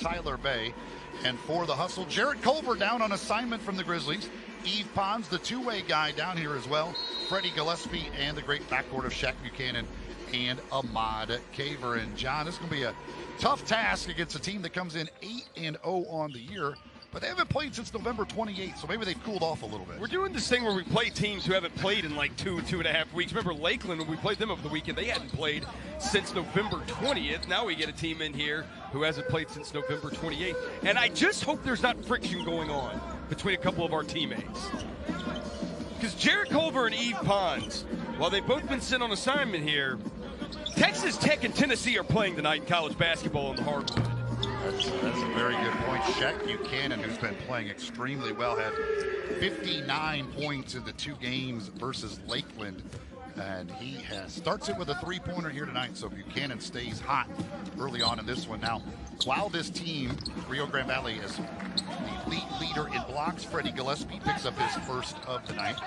Tyler Bay. And for the Hustle, Jarrett Culver down on assignment from the Grizzlies. Yves Pons, the two-way guy, down here as well. Freddie Gillespie and the great backcourt of Shaq Buchanan and Ahmad Caver. And John, this is going to be a tough task against a team that comes in 8-0 on the year. But they haven't played since November 28th, so maybe they've cooled off a little bit. We're doing this thing where we play teams who haven't played in like two and a half weeks. Remember Lakeland, when we played them over the weekend, they hadn't played since November 20th. Now we get a team in here who hasn't played since November 28th. And I just hope there's not friction going on between a couple of our teammates. Because Jarrett Culver and Yves Pons, while they've both been sent on assignment here, Texas Tech and Tennessee are playing tonight in college basketball in the hardwood. That's a very good point. Shaq Buchanan, who's been playing extremely well, had 59 points in the two games versus Lakeland. And he starts it with a three-pointer here tonight, so Buchanan stays hot early on in this one. Now, while this team, Rio Grande Valley, is the league leader in blocks, Freddie Gillespie picks up his first of the night.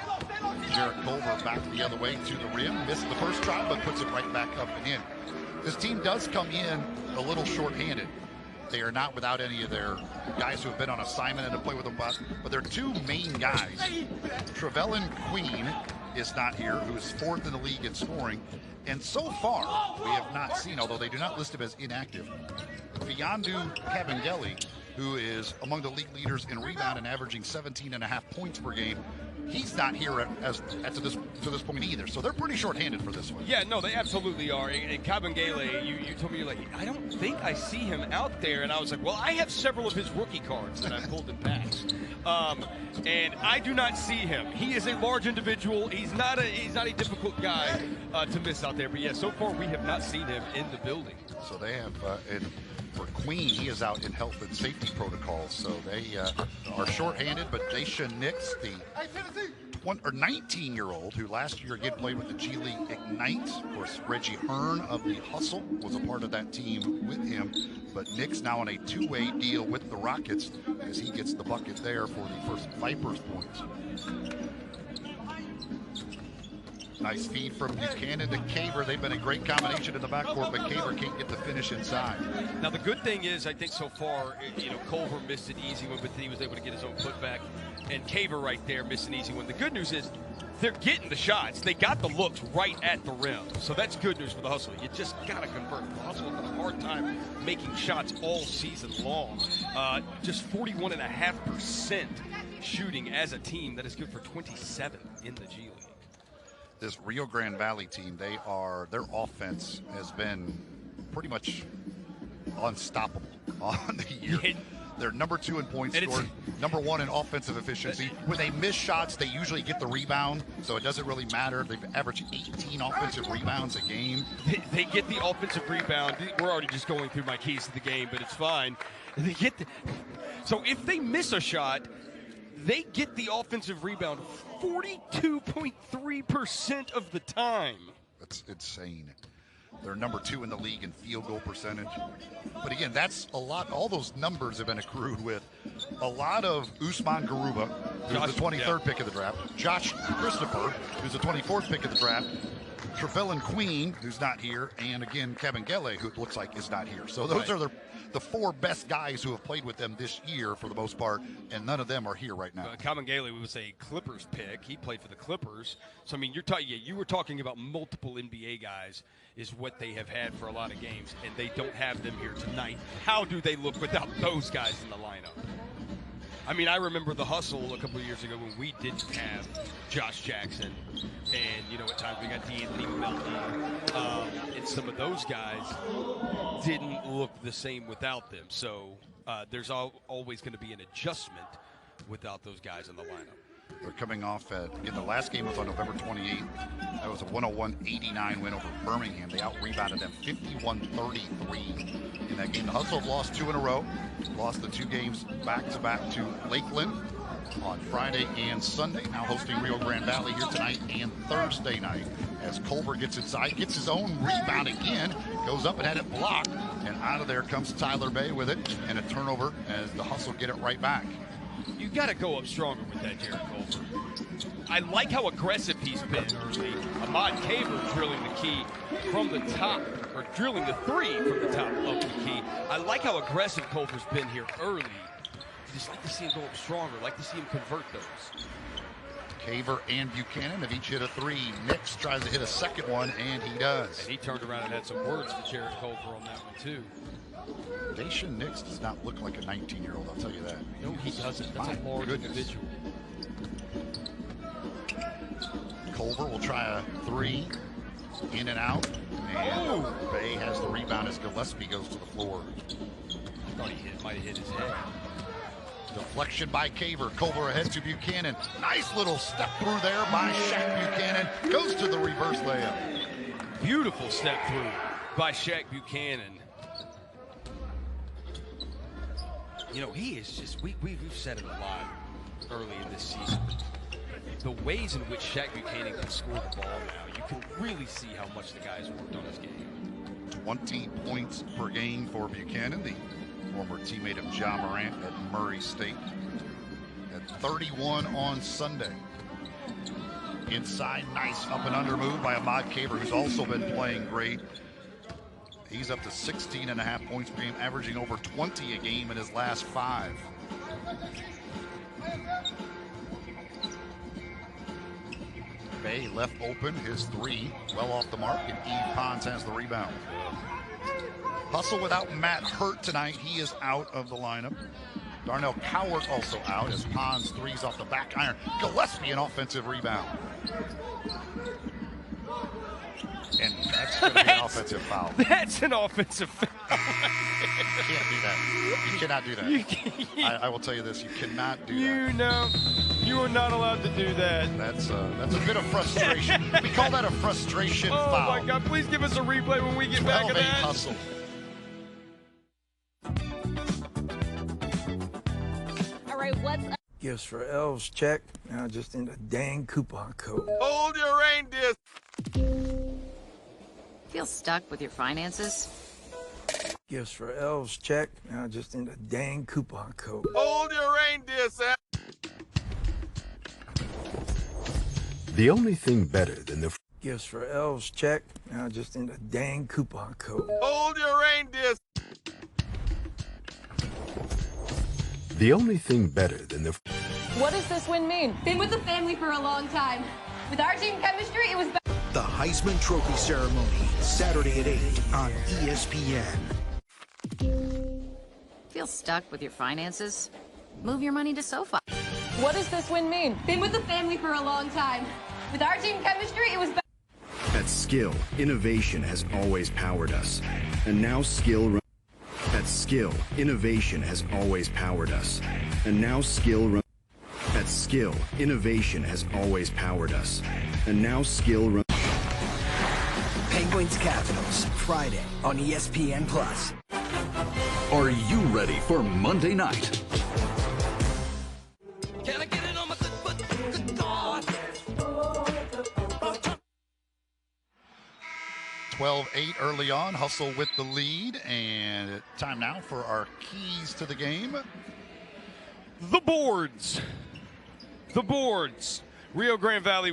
Jarrett Culver back the other way to the rim. Missed the first try, but puts it right back up and in. This team does come in a little short-handed. They are not without any of their guys who have been on assignment and have played with them, but their two main guys, Trevelyan Queen is not here, who is fourth in the league in scoring. And so far, we have not seen, although they do not list him as inactive, Fiandu Kabengele, who is among the league leaders in rebound and averaging 17.5 points per game. He's not here to this point either, so they're pretty short-handed for this one. Yeah, no, they absolutely are. And Kabengele, you told me, you're like, I don't think I see him out there. And I was like, well, I have several of his rookie cards that I pulled in packs. And I do not see him. He is a large individual. He's not a difficult guy to miss out there. But yeah, so far we have not seen him in the building. So they have, and for Queen, he is out in health and safety protocols. So they are short-handed, but Daisha Nix, the 19-year-old who last year again played with the G League Ignite. Of course, Reggie Hearn of the Hustle was a part of that team with him. But Nix now on a two-way deal with the Rockets as he gets the bucket there for the first Vipers points. Nice feed from Buchanan to Caver. They've been a great combination in the backcourt, but Caver can't get the finish inside. Now, the good thing is, I think so far, Culver missed an easy one, but then he was able to get his own putback. And Caver right there missed an easy one. The good news is they're getting the shots. They got the looks right at the rim. So that's good news for the Hustle. You just got to convert. The Hustle has had a hard time making shots all season long. Just 41.5% shooting as a team. That is good for 27 in the G League. This Rio Grande Valley team, their offense has been pretty much unstoppable on the year. They're number 2 in points scored, number 1 in offensive efficiency. When they miss shots, they usually get the rebound, so it doesn't really matter. They've averaged 18 offensive rebounds a game. They get the offensive rebound. We're already just going through my keys to the game, but it's fine. So if they miss a shot, they get the offensive rebound 42.3% of the time. That's insane. They're number 2 in the league in field goal percentage. But again, that's a lot. All those numbers have been accrued with a lot of Usman Garuba, who's the 23rd pick of the draft, Josh Christopher, who's the 24th pick of the draft, Trevelyan Queen, who's not here, and again, Kabengele, who it looks like is not here. So those are the 4 best guys who have played with them this year for the most part, and none of them are here right now. Kabengele was a Clippers pick. He played for the Clippers. So, I mean, you were talking about multiple NBA guys is what they have had for a lot of games, and they don't have them here tonight. How do they look without those guys in the lineup? I mean, I remember the Hustle a couple of years ago when we didn't have Josh Jackson, and, at times we got D'Anthony Melton, and some of those guys didn't look the same without them. So there's always going to be an adjustment without those guys in the lineup. They're coming off again, the last game was on November 28th. That was a 101-89 win over Birmingham. They out-rebounded them 51-33 in that game. The Hustle have lost 2 in a row. Lost the 2 games back-to-back to Lakeland on Friday and Sunday. Now hosting Rio Grande Valley here tonight and Thursday night. As Culver gets inside, gets his own rebound again, goes up and had it blocked, and out of there comes Tyler Bay with it, and a turnover as the Hustle get it right back. You got to go up stronger with that, Jarrett Culver. I like how aggressive he's been early. Ahmad Caver drilling the key from the top or drilling the three from the top of the key. I like how aggressive Culver's been here early. Just like to see him go up stronger, like to see him convert those. Caver and Buchanan have each hit a three. Nix tries to hit a second one, and he does. And he turned around and had some words for Jared Culver on that one, too. Dacian Nix does not look like a 19-year-old, I'll tell you that. No, he doesn't. That's a large individual. Culver will try a three. In and out. And Bay has the rebound as Gillespie goes to the floor. I thought he might have hit his head. Deflection by Caver. Culver ahead to Buchanan. Nice little step through there by Shaq Buchanan. Goes to the reverse layup. Beautiful step through by Shaq Buchanan. You know, he is just, we've said it a lot early in this season. The ways in which Shaq Buchanan can score the ball now, you can really see how much the guy's worked on his game. 20 points per game for Buchanan, the former teammate of Ja Morant at Murray State. At 31 on Sunday. Inside, nice up and under move by Ahmad Caver, who's also been playing great. He's up to 16.5 points per game, averaging over 20 a game in his last 5. Bay left open, his three, well off the mark, and Eve Pons has the rebound. Hustle without Matt Hurt tonight. He is out of the lineup. Darnell Coward also out as Pons threes off the back iron. Gillespie an offensive rebound. And that's going to be an offensive foul. That's an offensive foul. You can't do that. You cannot do that. I will tell you this, you cannot do that. You know, you are not allowed to do that. That's a bit of frustration. We call that a frustration foul. Oh my God, please give us a replay when we get back to that. Hustle. All right, what's up? Gifts for elves, check. Now just in the dang coupon code. Hold your reindeer. Feel stuck with your finances? Gifts for elves, check. Now just in the dang coupon code. Hold your reindeer, Sam. The only thing better than the Gifts for elves, check. Now just in the dang coupon code. Hold your reindeer. The only thing better than the What does this win mean? Been with the family for a long time. With our team chemistry, it was The Heisman Trophy Ceremony, Saturday at 8 on ESPN. Feel stuck with your finances? Move your money to SoFi. What does this win mean? been with the family for a long time. With our team chemistry, it was At Skill, innovation has always powered us. And now Skill At Skill, innovation has always powered us. And now Skill At Skill, innovation has always powered us. And now Skill Penguins Capitals, Friday on ESPN+. Are you ready for Monday night? Can I get it on my good God? 12-8 early on. Hustle with the lead. And time now for our keys to the game. The boards. The boards. Rio Grande Valley,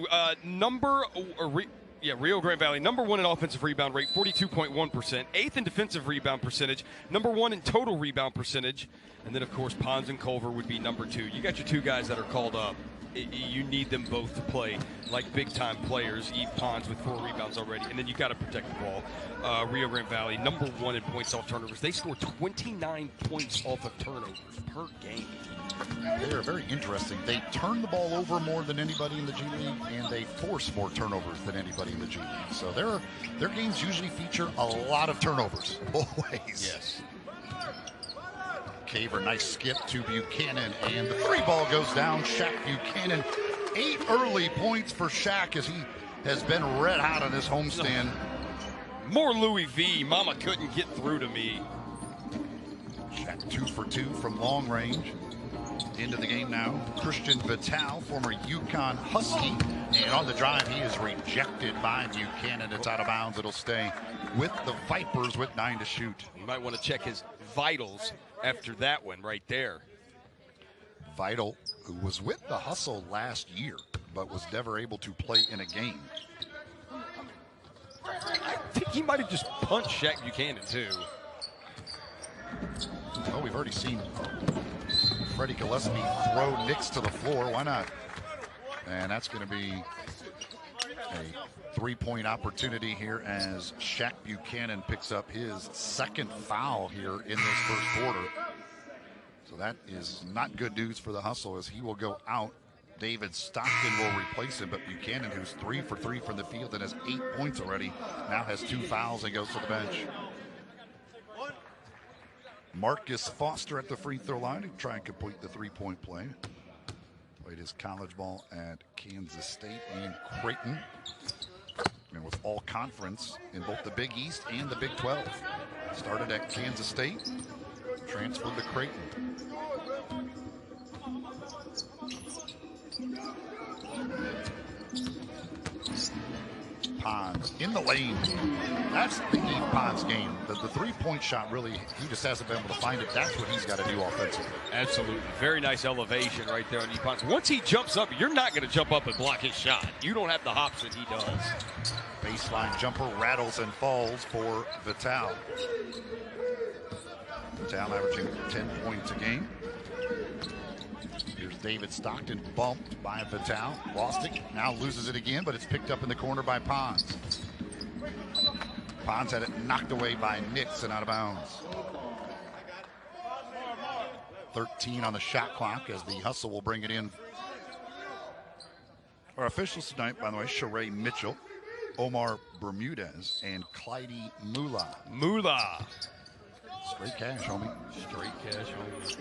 Rio Grande Valley, number 1 in offensive rebound rate, 42.1%. 8th in defensive rebound percentage. Number 1 in total rebound percentage. And then, of course, Pons and Culver would be number 2. You got your 2 guys that are called up. You need them both to play like big-time players. Eve Pons with 4 rebounds already. And then you got to protect the ball. Rio Grande Valley, number 1 in points off turnovers. They score 29 points off of turnovers per game. They are very interesting. They turn the ball over more than anybody in the G League, and they force more turnovers than anybody in the G League. So their games usually feature a lot of turnovers, both ways. Yes. Caver, nice skip to Buchanan, and the 3 ball goes down. Shaq Buchanan, 8 early points for Shaq as he has been red hot on his homestand. More Louis V. Mama couldn't get through to me. Shaq 2 for 2 from long range. Into the game now, Christian Vital, former UConn Husky, and on the drive he is rejected by Buchanan. It's out of bounds. It'll stay with the Vipers with 9 to shoot. You might want to check his vitals after that one right there. Vital, who was with the Hustle last year, but was never able to play in a game. think he might have just punched Shaq Buchanan, too. Well, we've already seen Freddie Gillespie throw Nix to the floor. Why not? And that's going to be a 3-point opportunity here as Shaq Buchanan picks up his second foul here in this first quarter. So that is not good news for the Hustle as he will go out. David Stockton will replace him, but Buchanan, who's 3 for 3 from the field and has 8 points already, now has 2 fouls and goes to the bench. Marcus Foster at the free throw line to try and complete the 3-point play. Played his college ball at Kansas State and Creighton, and was all conference in both the Big East and the Big 12. Started at Kansas State, transferred to Creighton. Pons in the lane. That's the Eve Pons game. The 3-point shot, really, he just hasn't been able to find it. That's what he's got to do offensively. Absolutely. Very nice elevation right there on Eve Pons. Once he jumps up, you're not going to jump up and block his shot. You don't have the hops that he does. Baseline jumper rattles and falls for Vital. Vital averaging 10 points a game. Here's David Stockton, bumped by Vital. Lost it, now loses it again, but it's picked up in the corner by Pons. Pons had it knocked away by Nix and out of bounds. 13 on the shot clock as the Hustle will bring it in. Our officials tonight, by the way, Sheree Mitchell, Omar Bermudez, and Clyde Moolah. Moolah. Straight cash, homie. Straight cash, homie.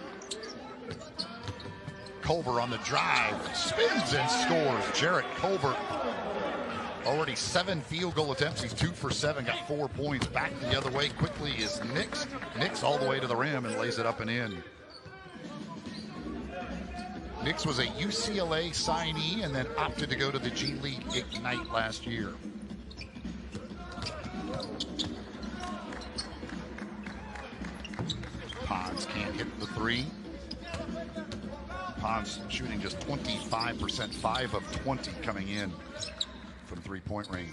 Culver on the drive, spins and scores. Jarrett Culver, already 7 field goal attempts. He's 2 for 7, got 4 points. Back the other way quickly is Nix. Nix all the way to the rim and lays it up and in. Nix was a UCLA signee and then opted to go to the G League Ignite last year. Pons can't hit the 3. Pons shooting just 25%, 5 of 20 coming in from 3-point range.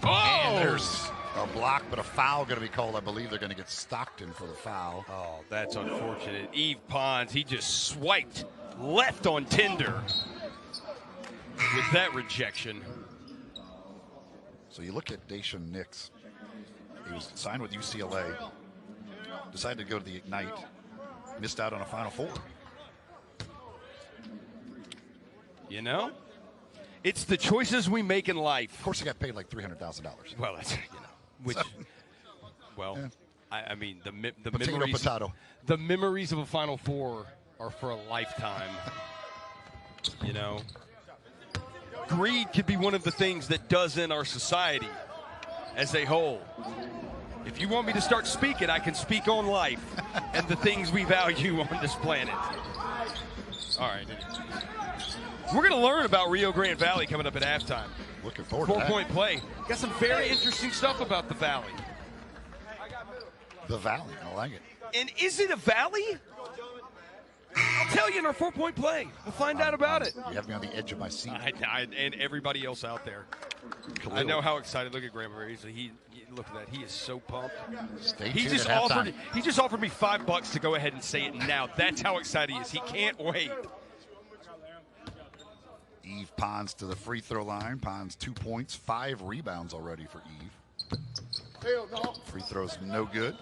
Oh! And there's a block, but a foul going to be called. I believe they're going to get Stockton for the foul. Oh, that's unfortunate. Eve Pons, he just swiped left on Tinder with that rejection. So you look at Daishen Nix. He was signed with UCLA, decided to go to the Ignite, missed out on a Final Four. You know, it's the choices we make in life. Of course, he got paid like $300,000. Well, that's, which, well, yeah. I mean, the memories of a Final Four are for a lifetime. You know, greed could be one of the things that does in our society as a whole. If you want me to start speaking, I can speak on life and the things we value on this planet. All right. We're going to learn about Rio Grande Valley coming up at halftime. Looking forward to that. 4-point play. Got some very interesting stuff about the Valley. The Valley, I like it. And is it a valley? I'll tell you in our 4-point play. We'll find out about it. You have me on the edge of my seat. And everybody else out there. Khalil. I know how excited. Look at Graham. Look at that. He is so pumped. He just offered me $5 to go ahead and say it now. That's how excited he is. He can't wait. Eve Pons to the free throw line. Pons 2 points, 5 rebounds already for Eve. Free throws no good.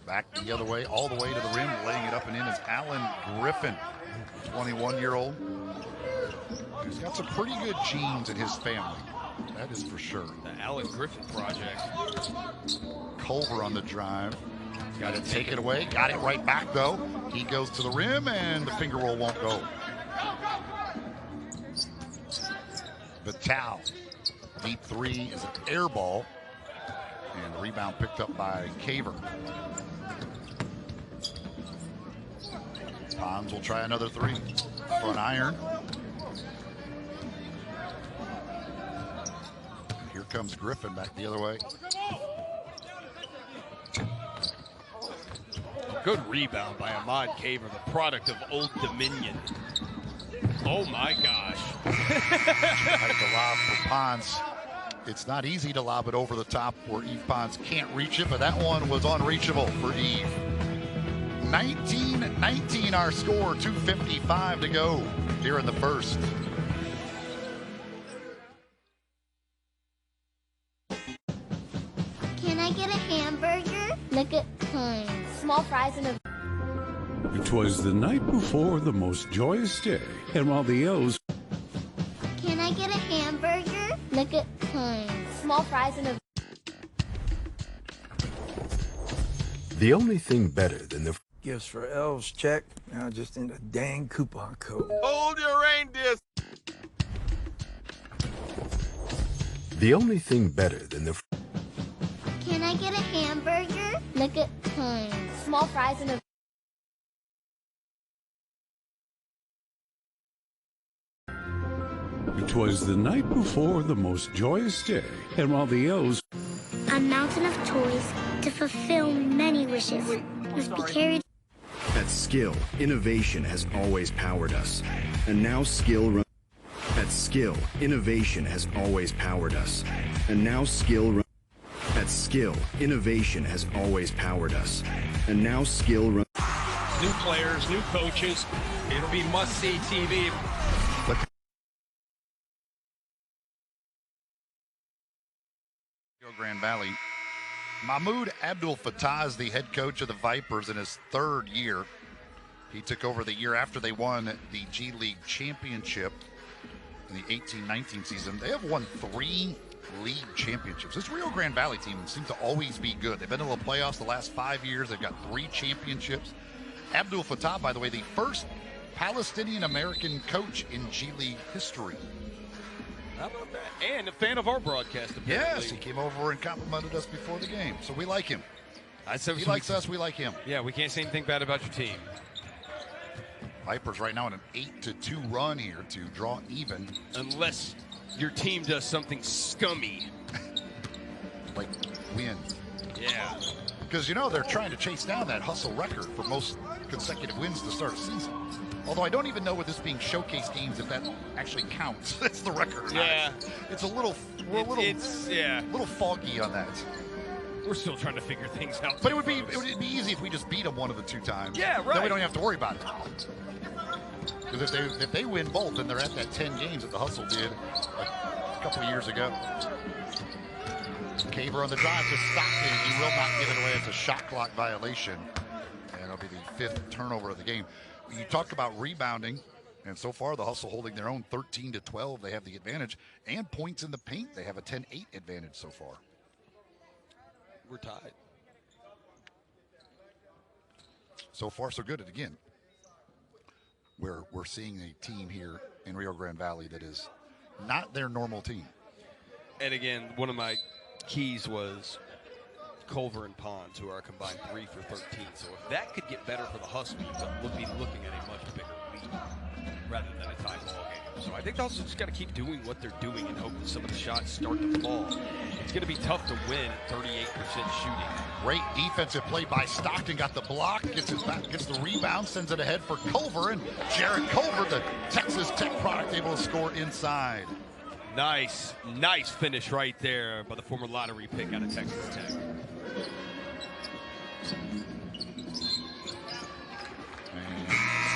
Back the other way, all the way to the rim, laying it up and in is Alan Griffin, 21-year-old. He's got some pretty good genes in his family. That is for sure. The Alan Griffin project. Culver on the drive. Got to take it away. Got it right back, though. He goes to the rim, and the finger roll won't go. Vital. Deep 3 is an air ball. And the rebound picked up by Caver. Pons will try another 3. Front iron. Here comes Griffin back the other way. Good rebound by Ahmad Caver, the product of Old Dominion. Oh my gosh. Like the lob for Pons. It's not easy to lob it over the top where Eve Pons can't reach it, but that one was unreachable for Eve. 19-19 our score, 2:55 to go here in the first. Can I get a hamburger? Look at small fries and a... It was the night before the most joyous day, and while the elves... Can I get a hamburger? Look at small fries and a... The only thing better than the Gifts for elves, check. Now just in the dang coupon code. Hold your reindeers. The only thing better than the Can I get a hamburger? Look at small fries and a... It was the night before the most joyous day, and while the elves... A mountain of toys to fulfill many wishes must be carried... At Skill, innovation has always powered us. And now Skill runs... At Skill, innovation has always powered us. And now Skill runs... At Skill, innovation has always powered us. And now Skill runs... New players, new coaches. It'll be must-see TV. Grand Valley. Mahmoud Abdul Fattah is the head coach of the Vipers in his third year. He took over the year after they won the G League championship in the 18-19 season. They have won 3 league championships. This Rio Grande Valley team seems to always be good. They've been in the playoffs the last 5 years. They've got 3 championships. Abdul Fattah, by the way, the first Palestinian-American coach in G League history. How about that? And a fan of our broadcast, apparently. Yes, he came over and complimented us before the game, so we like him. He likes us, we like him. Yeah, we can't say anything bad about your team. Vipers right now in an 8-2 run here to draw even. Unless your team does something scummy. Like win. Yeah. Because, you know, they're trying to chase down that hustle record for most consecutive wins to start a season. Although I don't even know with this being showcase games if that actually counts. That's the record. Yeah. It's a little, little foggy on that. We're still trying to figure things out. But it would be easy if we just beat them one of the 2 times. Yeah, right. Then we don't have to worry about it. Because if they win both, then they're at that 10 games that the Hustle did a couple of years ago. Caver on the drive to Stockton. He will not give it away. It's a shot clock violation. And it'll be the 5th turnover of the game. You talked about rebounding, and so far the Hustle holding their own 13-12. They have the advantage. And points in the paint, they have a 10-8 advantage so far. We're tied. So far, so good. And again, we're seeing a team here in Rio Grande Valley that is not their normal team. And again, one of my keys was Culver and Pons, who are combined 3 for 13. So if that could get better for the Hustle, we'll be looking at a much bigger lead rather than a tie ball game. So I think the Hustle just got to keep doing what they're doing and hope that some of the shots start to fall. It's going to be tough to win at 38% shooting. Great defensive play by Stockton. Got the block, gets it back, gets the rebound, sends it ahead for Culver, and Jared Culver, the Texas Tech product, able to score inside. Nice finish right there by the former lottery pick out of Texas Tech. And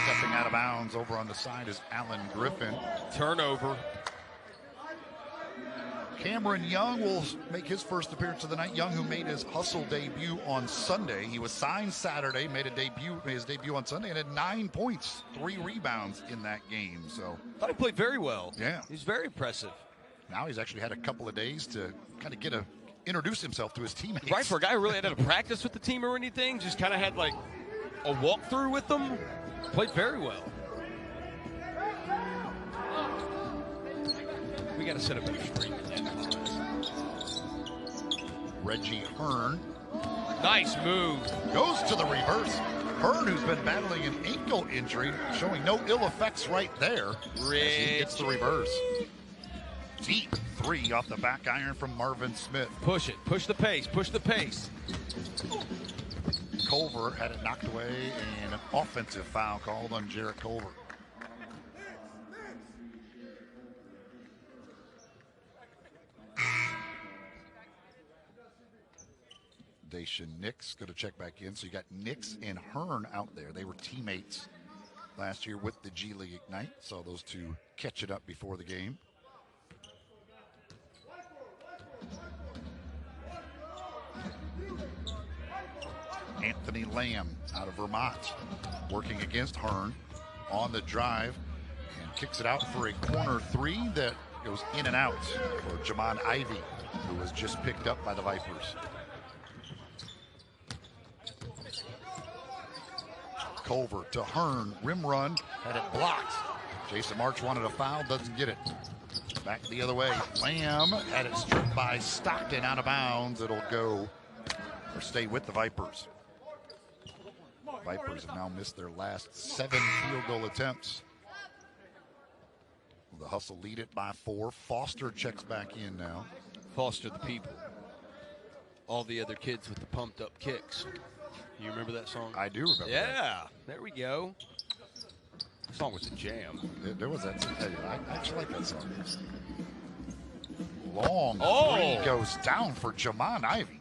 stepping out of bounds over on the side is Allen Griffin. Turnover. Cameron Young will make his first appearance of the night. Young, who made his Hustle debut on Sunday. He was signed Saturday, made his debut on Sunday, and had 9 points, 3 rebounds in that game. So thought he played very well. Yeah. He's very impressive. Now he's actually had a couple of days to kind of introduce himself to his teammates. Right, for a guy who really hadn't practiced with the team or anything, just kind of had like a walkthrough with them. Played very well. We got to set a better screen than that. Reggie Hearn. Nice move. Goes to the reverse. Hearn, who's been battling an ankle injury, showing no ill effects right there. Reggie. As he gets the reverse. Deep 3 off the back iron from Marvin Smith. Push it. Push the pace. Push the pace. Culver had it knocked away, and an offensive foul called on Jarrett Culver. Dacian Nix going to check back in. So you got Nix and Hearn out there. They were teammates last year with the G League Ignite. So those two catch it up before the game. Anthony Lamb out of Vermont working against Hearn on the drive and kicks it out for a corner three that goes in and out for Jamon Ivey, who was just picked up by the Vipers. Culver to Hearn, rim run, had it blocked. Jason March wanted a foul, doesn't get it. Back the other way, Lamb had it stripped by Stockton out of bounds. It'll go or stay with the Vipers. Vipers have now missed their last 7 field goal attempts. The Hustle lead it by 4. Foster checks back in now. Foster the people. All the other kids with the pumped up kicks. You remember that song? I do remember that. Yeah, there we go. The song was a jam. There was that. I actually like that song. Long three goes down for Jamon Ivey.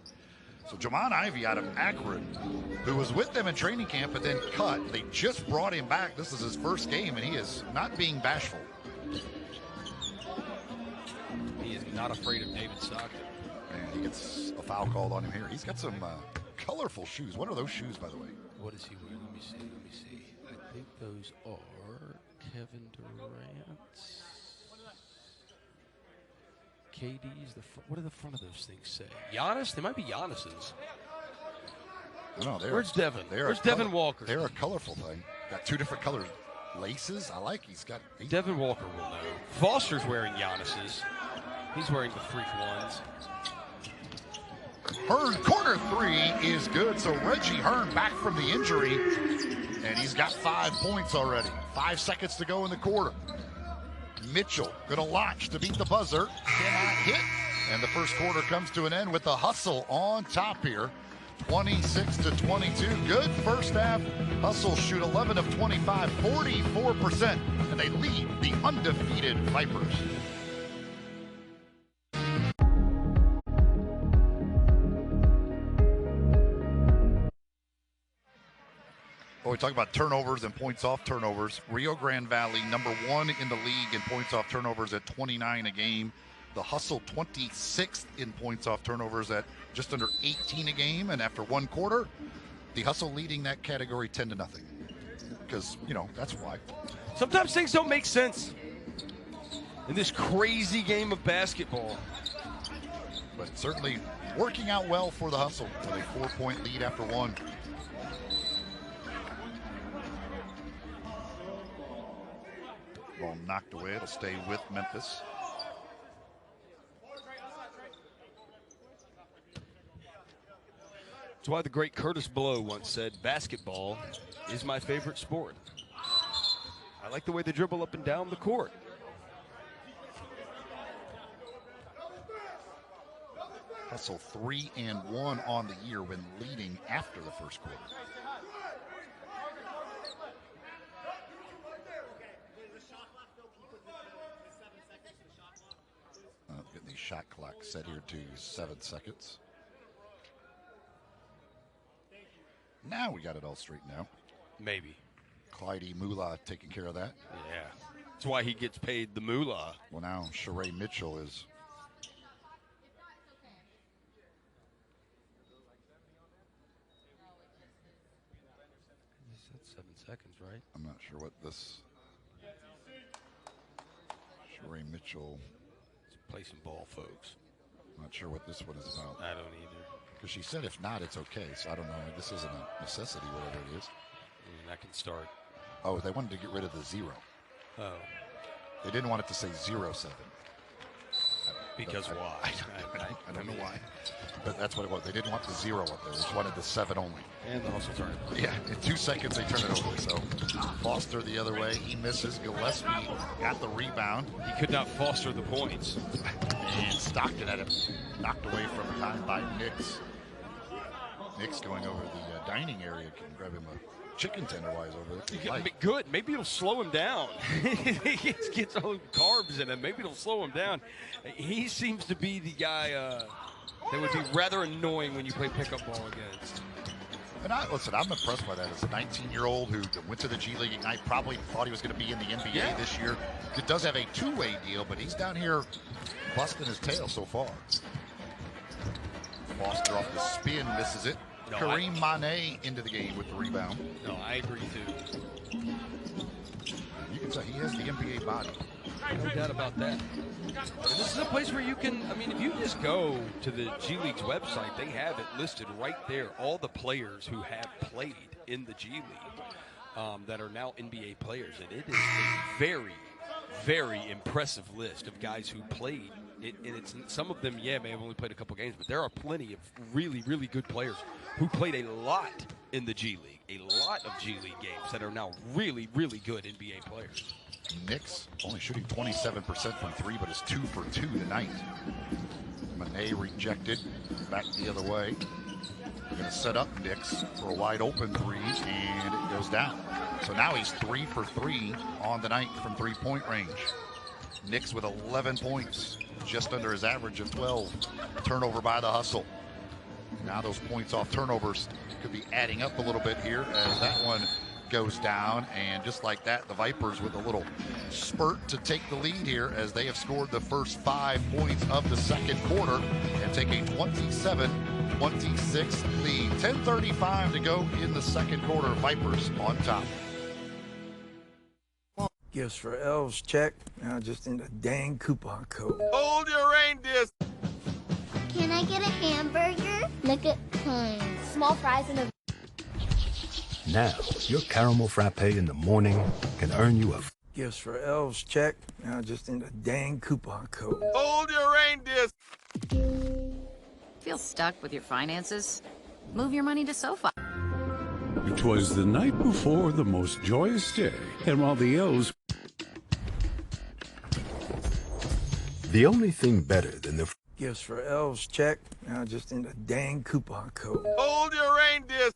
So Jamon Ivey out of Akron, who was with them in training camp but then cut. They just brought him back. This is his first game, and he is not being bashful. He is not afraid of David Stockton. And he gets a foul called on him here. He's got some colorful shoes. What are those shoes, by the way? What is he wearing? Let me see. Let me see. I think those are Kevin Durant's. KD's. What do the front of those things say? Giannis? They might be Giannis's. No, where's Devin? Where's Devin Walker? They're a colorful thing. Got 2 different colors. Laces. I like. Devin Walker will know. Foster's wearing Giannis's. He's wearing the freak ones. Hearn, corner three is good. So Reggie Hearn back from the injury, and he's got 5 points already. 5 seconds to go in the quarter. Mitchell gonna launch to beat the buzzer. Cannot hit. And the first quarter comes to an end with the Hustle on top here. 26-22. Good first half. Hustle shoot 11 of 25, 44%. And they lead the undefeated Vipers. Well, we talk about turnovers and points off turnovers. Rio Grande Valley, number 1 in the league in points off turnovers at 29 a game. The Hustle 26th in points off turnovers at just under 18 a game. And after 1 quarter, the Hustle leading that category 10-0. Because, that's why. Sometimes things don't make sense in this crazy game of basketball. But it's certainly working out well for the Hustle with a 4-point lead after 1. Ball knocked away. It'll stay with Memphis. That's why the great Curtis Blow once said, basketball is my favorite sport. I like the way they dribble up and down the court. Hustle 3-1 on the year when leading after the first quarter. Getting the shot clock set here to 7 seconds. Now we got it all straight now. Maybe. Clyde Moolah taking care of that. Yeah. That's why he gets paid the moolah. Well, now Sheree Mitchell is. That's 7 seconds, right? I'm not sure what this. Sheree Mitchell. Play some ball, folks. Not sure what this one is about. I don't either. Because she said if not, it's okay. So I don't know. This isn't a necessity, whatever it is. I can start. Oh, they wanted to get rid of the 0. Oh. They didn't want it to say 0-7. Because why? I don't know why. But that's what it was. They didn't want the 0 up there. They just wanted the 7 only. And the Hustle turn it. Yeah, in 2 seconds they turn it over. So Foster the other way. He misses. Gillespie got the rebound. He could not foster the points. And Stockton had it knocked away from behind by Nix. Nick's going over the dining area. Can grab him a chicken tender-wise over there. Good. Maybe it'll slow him down. He gets all the carbs in him. Maybe it'll slow him down. He seems to be the guy that would be rather annoying when you play pickup ball against. And listen, I'm impressed by that. As a 19-year-old who went to the G League Ignite, probably thought he was going to be in the NBA this year. It does have a two-way deal, but he's down here busting his tail so far. Foster off the spin, misses it. No, Kareem Mane into the game with the rebound. No, I agree too. You can tell he has the NBA body. No doubt about that. And this is a place where you can, I mean, if you just go to the G League's website, they have it listed right there, all the players who have played in the G League that are now NBA players. And it is a very, very impressive list of guys who played. And it's some of them, may have only played a couple games, but there are plenty of really, really good players who played a lot in the G League, a lot of G League games that are now really, really good NBA players. Knicks only shooting 27% from three, but is 2 for 2 tonight. Mane rejected, back the other way. They're going to set up Knicks for a wide open three, and it goes down. So now he's 3 for 3 on the night from three-point range. Knicks with 11 points, just under his average of 12. Turnover by the Hustle. Now those points off turnovers could be adding up a little bit here as that one goes down, and just like that, the Vipers with a little spurt to take the lead here as they have scored the first 5 points of the second quarter and take a 27-26 lead. 10:35 to go in the second quarter. Vipers on top. Gifts for elves, check. Now just in the dang coupon code. Hold your reindeers. Can I get a hamburger? Look at Small fries and a... Now, your caramel frappe in the morning can earn you a... Gifts for elves, check. Now just in the dang coupon code. Hold your reindeers. Feel stuck with your finances? Move your money to SoFi. It was the night before the most joyous day, and while the elves... The only thing better than the... Gifts for elves, check. Now just in the dang coupon code. Hold your reindeers.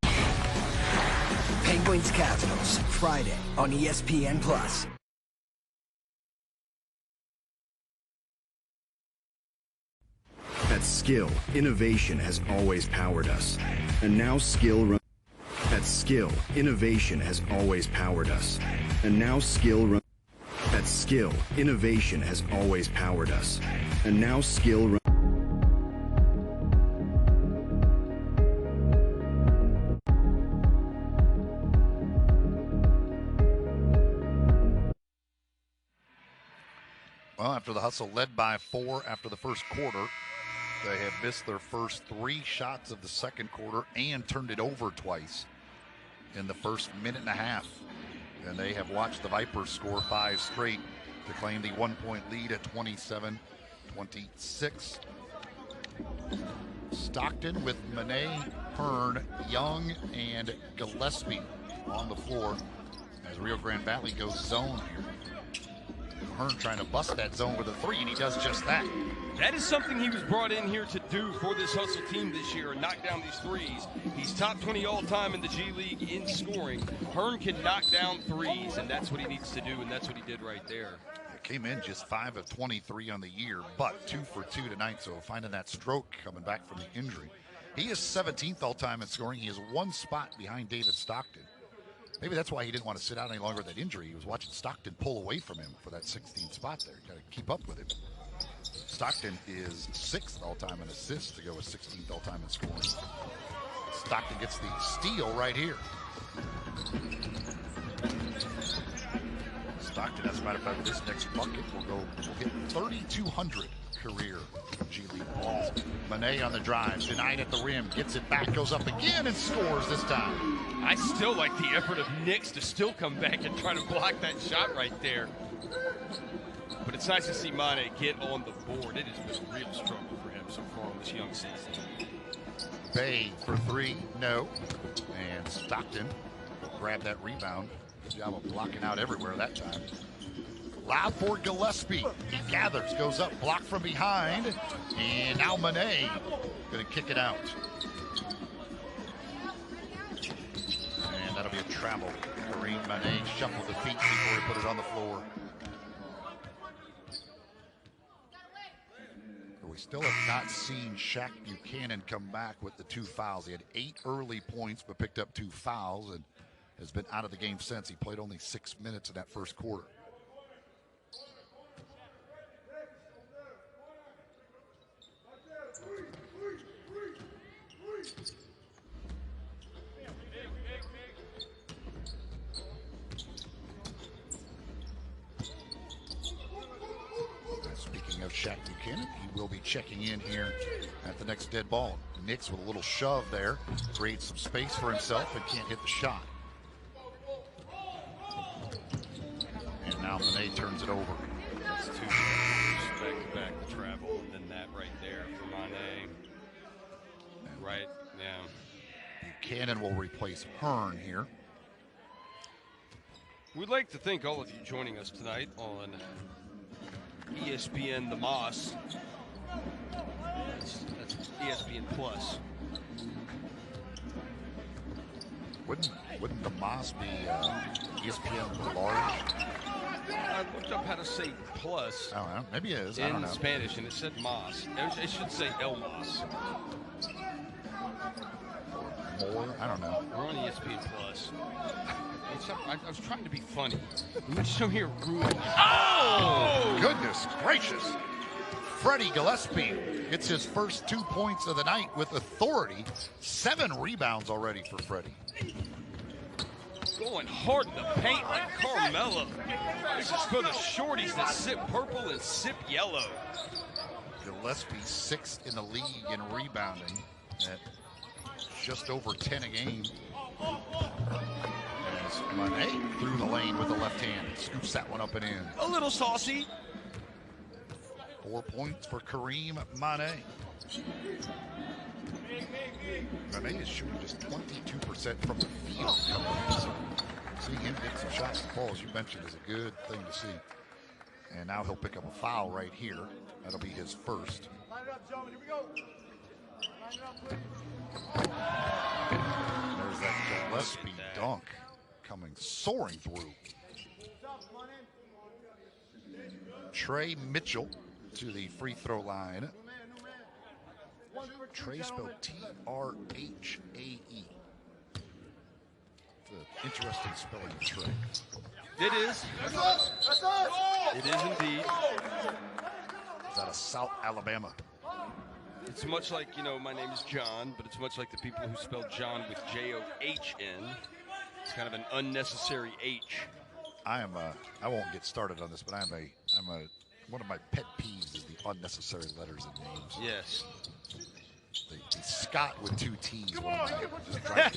Penguins Capitals, Friday on ESPN+. That skill, innovation has always powered us. And now skill... That skill, innovation has always powered us. And now skill... That skill, innovation has always powered us. And now skill... Well, after the Hustle led by 4 after the first quarter, they have missed their first 3 shots of the second quarter and turned it over twice in the first minute and a half. And they have watched the Vipers score 5 straight to claim the 1-point lead at 27-26. Stockton with Mane, Hearn, Young, and Gillespie on the floor as Rio Grande Valley goes zone here. Hearn trying to bust that zone with a 3, and he does just that. That is something he was brought in here to do for this Hustle team this year and knock down these threes. He's top 20 all-time in the G League in scoring. Hearn can knock down threes, and that's what he needs to do, and that's what he did right there. It came in just 5 of 23 on the year, but 2 for 2 tonight, so finding that stroke coming back from the injury. He is 17th all-time in scoring. He is 1 spot behind David Stockton. Maybe that's why he didn't want to sit out any longer with that injury. He was watching Stockton pull away from him for that 16th spot there. Got to keep up with him. Stockton is 6th all-time in assists to go with 16th all-time in scoring. Stockton gets the steal right here. Stockton, as a matter of fact, this next bucket will hit 3,200 career G League balls. Mane on the drive, denied at the rim, gets it back, goes up again and scores this time. I still like the effort of Knicks to still come back and try to block that shot right there. But it's nice to see Mane get on the board. It has been a real struggle for him so far in this young season. Bay for 3, no. And Stockton will grab that rebound. Good job of blocking out everywhere that time. Loud for Gillespie. He gathers, goes up, blocked from behind. And now Mane going to kick it out. be a travel. Kareem Manet shuffled the feet before he put it on the floor. We still have not seen Shaq Buchanan come back with the 2 fouls. He had 8 early points, but picked up 2 fouls and has been out of the game since. He played only 6 minutes in that first quarter. Speaking of Shaq Buchanan, he will be checking in here at the next dead ball. Nix with a little shove there, creates some space for himself and can't hit the shot. And now Manet turns it over. That's 2 back-to-back the travel, and then that right there for Manet. Right, yeah. Buchanan will replace Hearn here. We'd like to thank all of you joining us tonight on ESPN The Moss. That's ESPN Plus. Wouldn't the Moss be ESPN large? I looked up how to say plus. I don't know. Maybe it is. I don't know. In Spanish, and it said Moss. It should say El Moss. More? I don't know. We're on ESPN Plus. I was trying to be funny. We just don't hear ruin. Oh! Goodness gracious. Freddie Gillespie gets his first 2 points of the night with authority. 7 rebounds already for Freddie. Going hard in the paint like Carmelo. This is for the shorties that sip purple and sip yellow. Gillespie 6th in the league in rebounding at just over 10 a game. As Manet through the lane with the left hand, scoops that one up and in. A little saucy. 4 points for Kareem Manet. Manet is shooting just 22% from the field. So seeing him hit some shots and balls, you mentioned, is a good thing to see. And now he'll pick up a foul right here. That'll be his first. There's that Gillespie dunk coming soaring through. Trey Mitchell to the free throw line. Trey spelled T-R-H-A-E. It's an interesting spelling of Trey. It is. It is indeed. Is out of South Alabama. It's much like, my name is John, but it's much like the people who spell John with J-O-H-N. It's kind of an unnecessary H. I won't get started on this, but one of my pet peeves is the unnecessary letters in names. Yes. The Scott with 2 T's, one of mine, just drives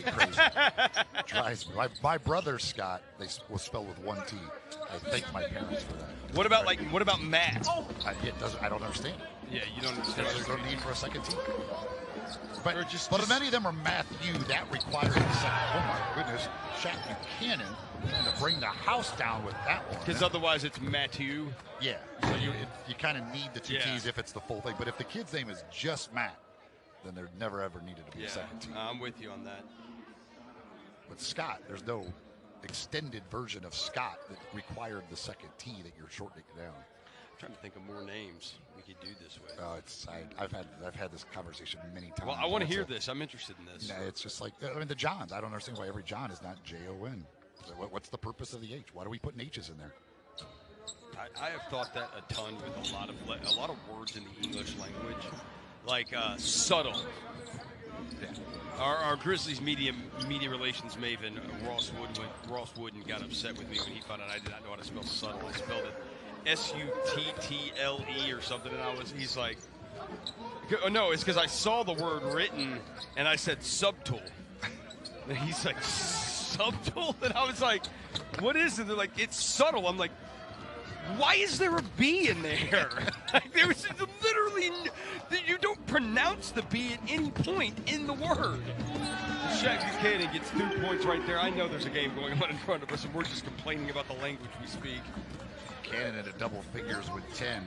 me crazy. My brother Scott, was spelled with 1 T. I thank my parents for that. What about Matt? I don't understand. Yeah, you don't understand. There's no need for a second T. But many of them are Matthew. That requires a second. Oh my goodness. Shaq Buchanan trying to bring the house down with that one. Because otherwise it's Matthew. Yeah. So you kind of need the 2 T's if it's the full thing. But if the kid's name is just Matt, then there never ever needed to be a second T. I'm with you on that. With Scott, there's no extended version of Scott that required the second T that you're shortening it down. I'm trying to think of more names we could do this way. I've had this conversation many times. Well, I want to hear this. I'm interested in this. Yeah, it's just like the Johns. I don't understand why every John is not J-O-N. What's the purpose of the H? Why are we putting H's in there? I have thought that a ton with a lot of words in the English language, like subtle. Yeah. Our Grizzlies media relations maven Ross Wooden got upset with me when he found out I did not know how to spell subtle. I spelled it S-U-T-T-L-E or something, and he's like, oh, no, it's because I saw the word written and I said subtle. And he's like, subtle? And I was like, what is it? They're like, it's subtle. I'm like, why is there a B in there? There was literally, you don't pronounce the B at any point in the word. Shaq Buchanan gets 2 points right there. I know there's a game going on in front of us, and we're just complaining about the language we speak. Buchanan at a double figures with 10.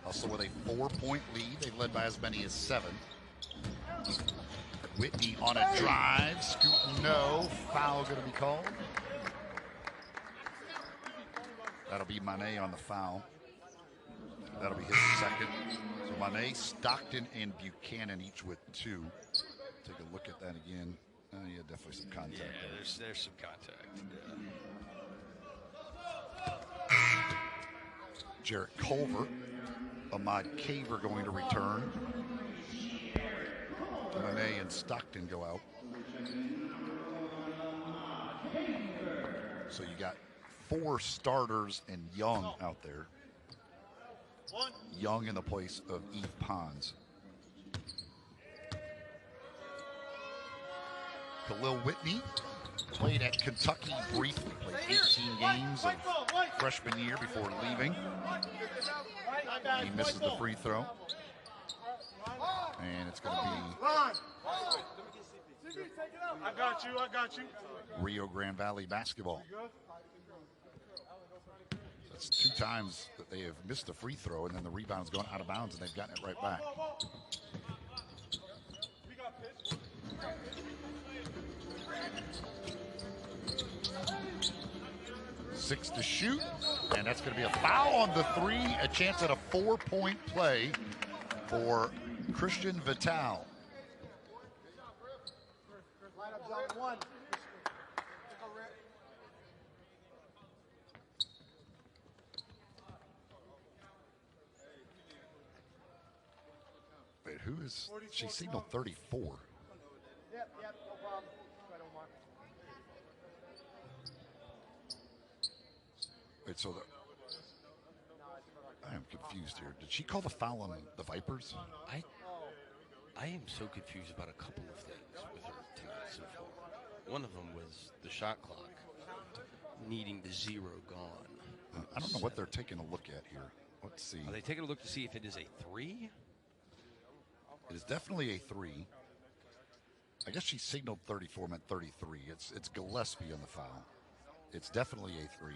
Also with a 4-point lead. They've led by as many as 7. Whitney on a drive, scoop no, foul going to be called. That'll be Manet on the foul. That'll be his second. So Manet, Stockton, and Buchanan each with 2. Take a look at that again. Yeah, definitely some contact. Yeah, there's some contact. Yeah. Jarrett Culver, Ahmad Caver going to return. Manet and Stockton go out. So you got 4 starters and Young out there. Young in the place of Eve Pons. Khalil Whitney played at Kentucky briefly, played 18 games of freshman year before leaving. He misses the free throw. And it's going to be I got you. Rio Grande Valley basketball. That's 2 times that they have missed the free throw, and then the rebound's gone out of bounds, and they've gotten it right back. 6 to shoot, and that's going to be a foul on the 3. A chance at a 4-point play for Christian Vital. Wait, who is, she signaled 34. Yep, no problem. Wait, so I am confused here. Did she call the foul on the Vipers? I am so confused about a couple of things with her tonight so far. One of them was the shot clock needing the 0 gone. I don't know what they're taking a look at here. Let's see. Are they taking a look to see if it is a 3? It is definitely a 3. I guess she signaled 34, meant 33. It's Gillespie on the foul. It's definitely a 3.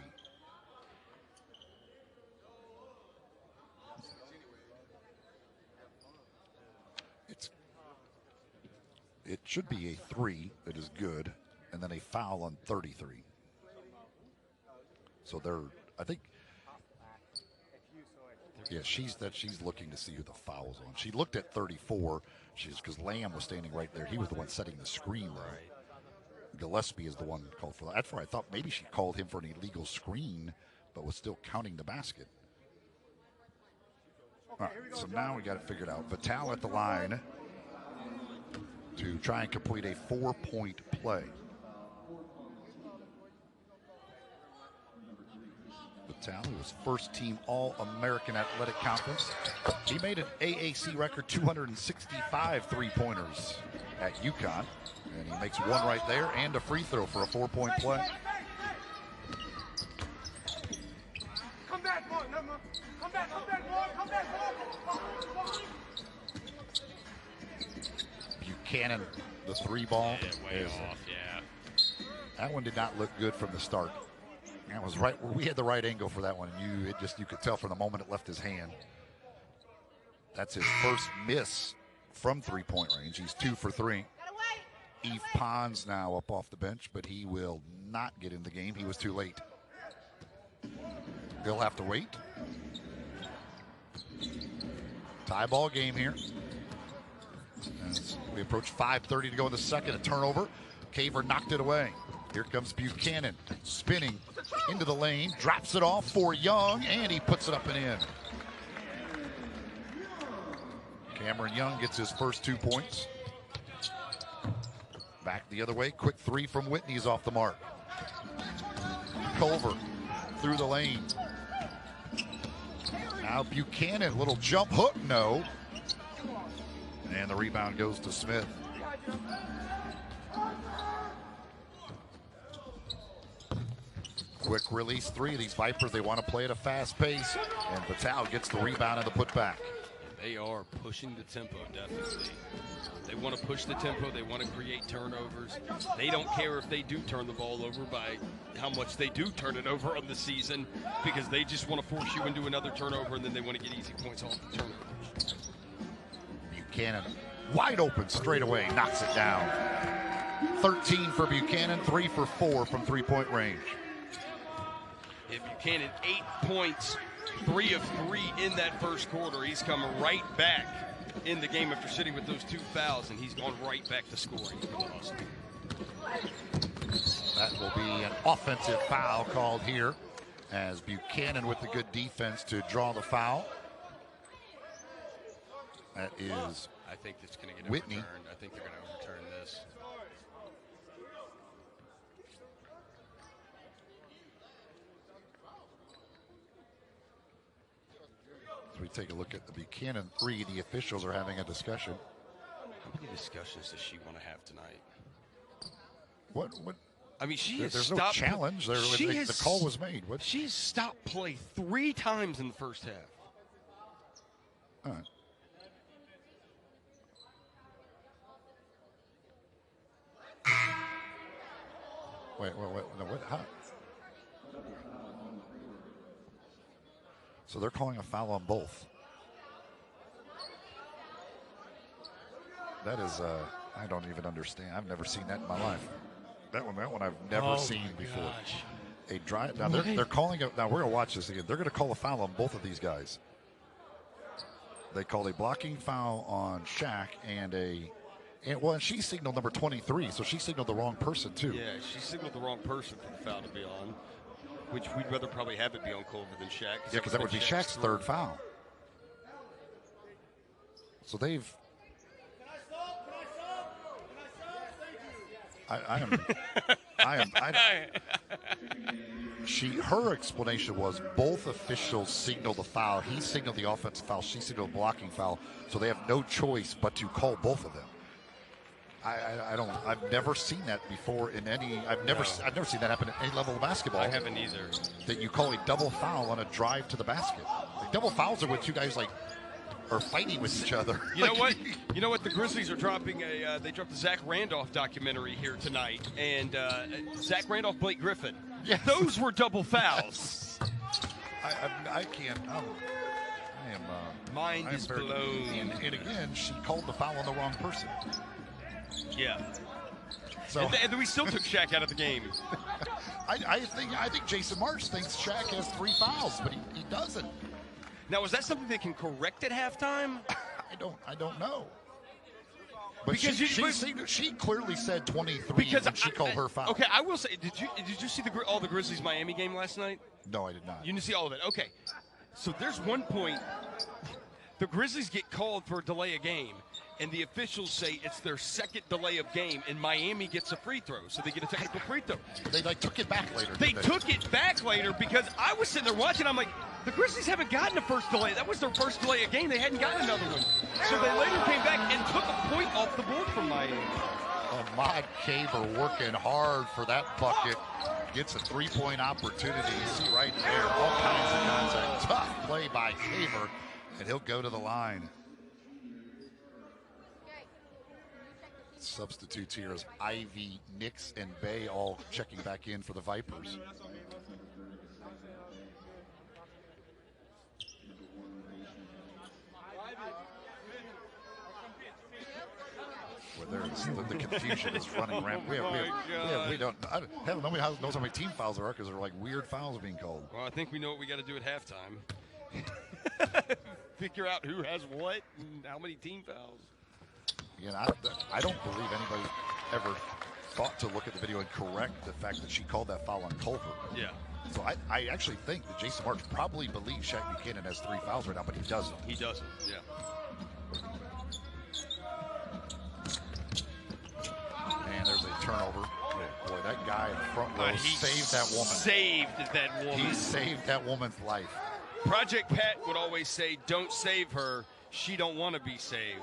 It should be a 3 that is good, and then a foul on 33. So they're, I think, yeah, she's looking to see who the foul's on. She looked at 34, because Lamb was standing right there. He was the one setting the screen there. Gillespie is the one called for that. That's why I thought maybe she called him for an illegal screen, but was still counting the basket. All right, so now we got it figured out. Vital at the line to try and complete a 4-point play. Vital, who was first team All-American Athletic Conference. He made an AAC record 265 three-pointers at UConn. And he makes 1 right there and a free throw for a 4-point play. Come back, boy. Come back, boy. Buchanan, the 3 ball. Yeah, way off, yeah. That one did not look good from the start. That was right where we had the right angle for that one. You could tell from the moment it left his hand. That's his first miss from 3-point range. He's 2 for 3. Eve Pons now up off the bench, but he will not get in the game. He was too late. He'll have to wait. Tie ball game here. As we approach 5:30 to go in the second, a turnover. Caver knocked it away. Here comes Buchanan, spinning into the lane, drops it off for Young, and he puts it up and in. Cameron Young gets his first 2 points. Back the other way, quick 3 from Whitney is off the mark. Culver through the lane. Now Buchanan, little jump hook, no. And the rebound goes to Smith. Quick release 3 of these Vipers. They want to play at a fast pace. And Vital gets the rebound and the putback. They are pushing the tempo, definitely. They want to push the tempo. They want to create turnovers. They don't care if they do turn the ball over by how much they do turn it over on the season, because they just want to force you into another turnover, and then they want to get easy points off the turnovers. Buchanan Wide open straight away, knocks it down. 13 for Buchanan, 3 for 4 from three-point range. If Buchanan 8 points, 3 of 3 in that first quarter, he's coming right back in the game after sitting with those 2 fouls, and he's gone right back to scoring. That will be an offensive foul called here as Buchanan with the good defense to draw the foul. That is I think it's going to get Whitney. overturned. I think they're going to overturn this. As we take a look at the Buchanan 3, the officials are having a discussion. How many discussions does she want to have tonight? What? I mean, There's no challenge. The call was made. What? She has stopped play 3 times in the first half. All right. Wait, no, what? How? So they're calling a foul on both. That is, I don't even understand. I've never seen that in my life. That one I've never seen before. Gosh. A dry. Now they're calling it. Now we're gonna watch this again. They're gonna call a foul on both of these guys. They called a blocking foul on Shaq and she signaled number 23, so she signaled the wrong person too. Yeah, she signaled the wrong person for the foul to be on, which we'd rather probably have it be on Culver than Shaq. Yeah, because that would be Shaq's third foul. So they've. Her explanation was both officials signaled the foul. He signaled the offensive foul. She signaled the blocking foul. So they have no choice but to call both of them. I've never seen that before in any. I've never seen that happen at any level of basketball. I haven't either. That you call a double foul on a drive to the basket. Like, double fouls are when two guys are fighting with each other. You know what? You know what? The Grizzlies are dropping they dropped the Zach Randolph documentary here tonight, and Zach Randolph, Blake Griffin. Yes. Those were double fouls. I can't. Mind is blown. And again, she called the foul on the wrong person. Yeah. So and we still took Shaq out of the game. I think Jason March thinks Shaq has 3 fouls, but he doesn't. Now, is that something they can correct at halftime? I don't know. But because she clearly said 23 when she called her foul. Okay, I will say, did you see all the Grizzlies Miami game last night? No, I did not. You didn't see all of it. Okay, so there's one point the Grizzlies get called for a delay of game, and the officials say it's their second delay of game, and Miami gets a free throw, so they get a technical free throw. They took it back later. They took it back later because I was sitting there watching. I'm like, the Grizzlies haven't gotten a first delay. That was their first delay of game. They hadn't gotten another one. So they later came back and took a point off the board from Miami. Ahmad Caver working hard for that bucket. Gets a 3-point opportunity. You see right there, all kinds of contact. Tough play by Caver, and he'll go to the line. Substitutes here as Ivy, Nix, and Bay all checking back in for the Vipers. Where the confusion is running rampant. Hell, nobody knows how many team fouls there are because they're like weird fouls being called. Well, I think we know what we got to do at halftime. Figure out who has what and how many team fouls. Again, I don't believe anybody ever thought to look at the video and correct the fact that she called that foul on Culver. Yeah. So I actually think that Jason March probably believes Shaq Buchanan has 3 fouls right now, but he doesn't. He doesn't, yeah. And there's a turnover. Boy, that guy in the front row saved that woman. Saved that woman. He saved that woman's life. Project Pat would always say, don't save her. She don't want to be saved.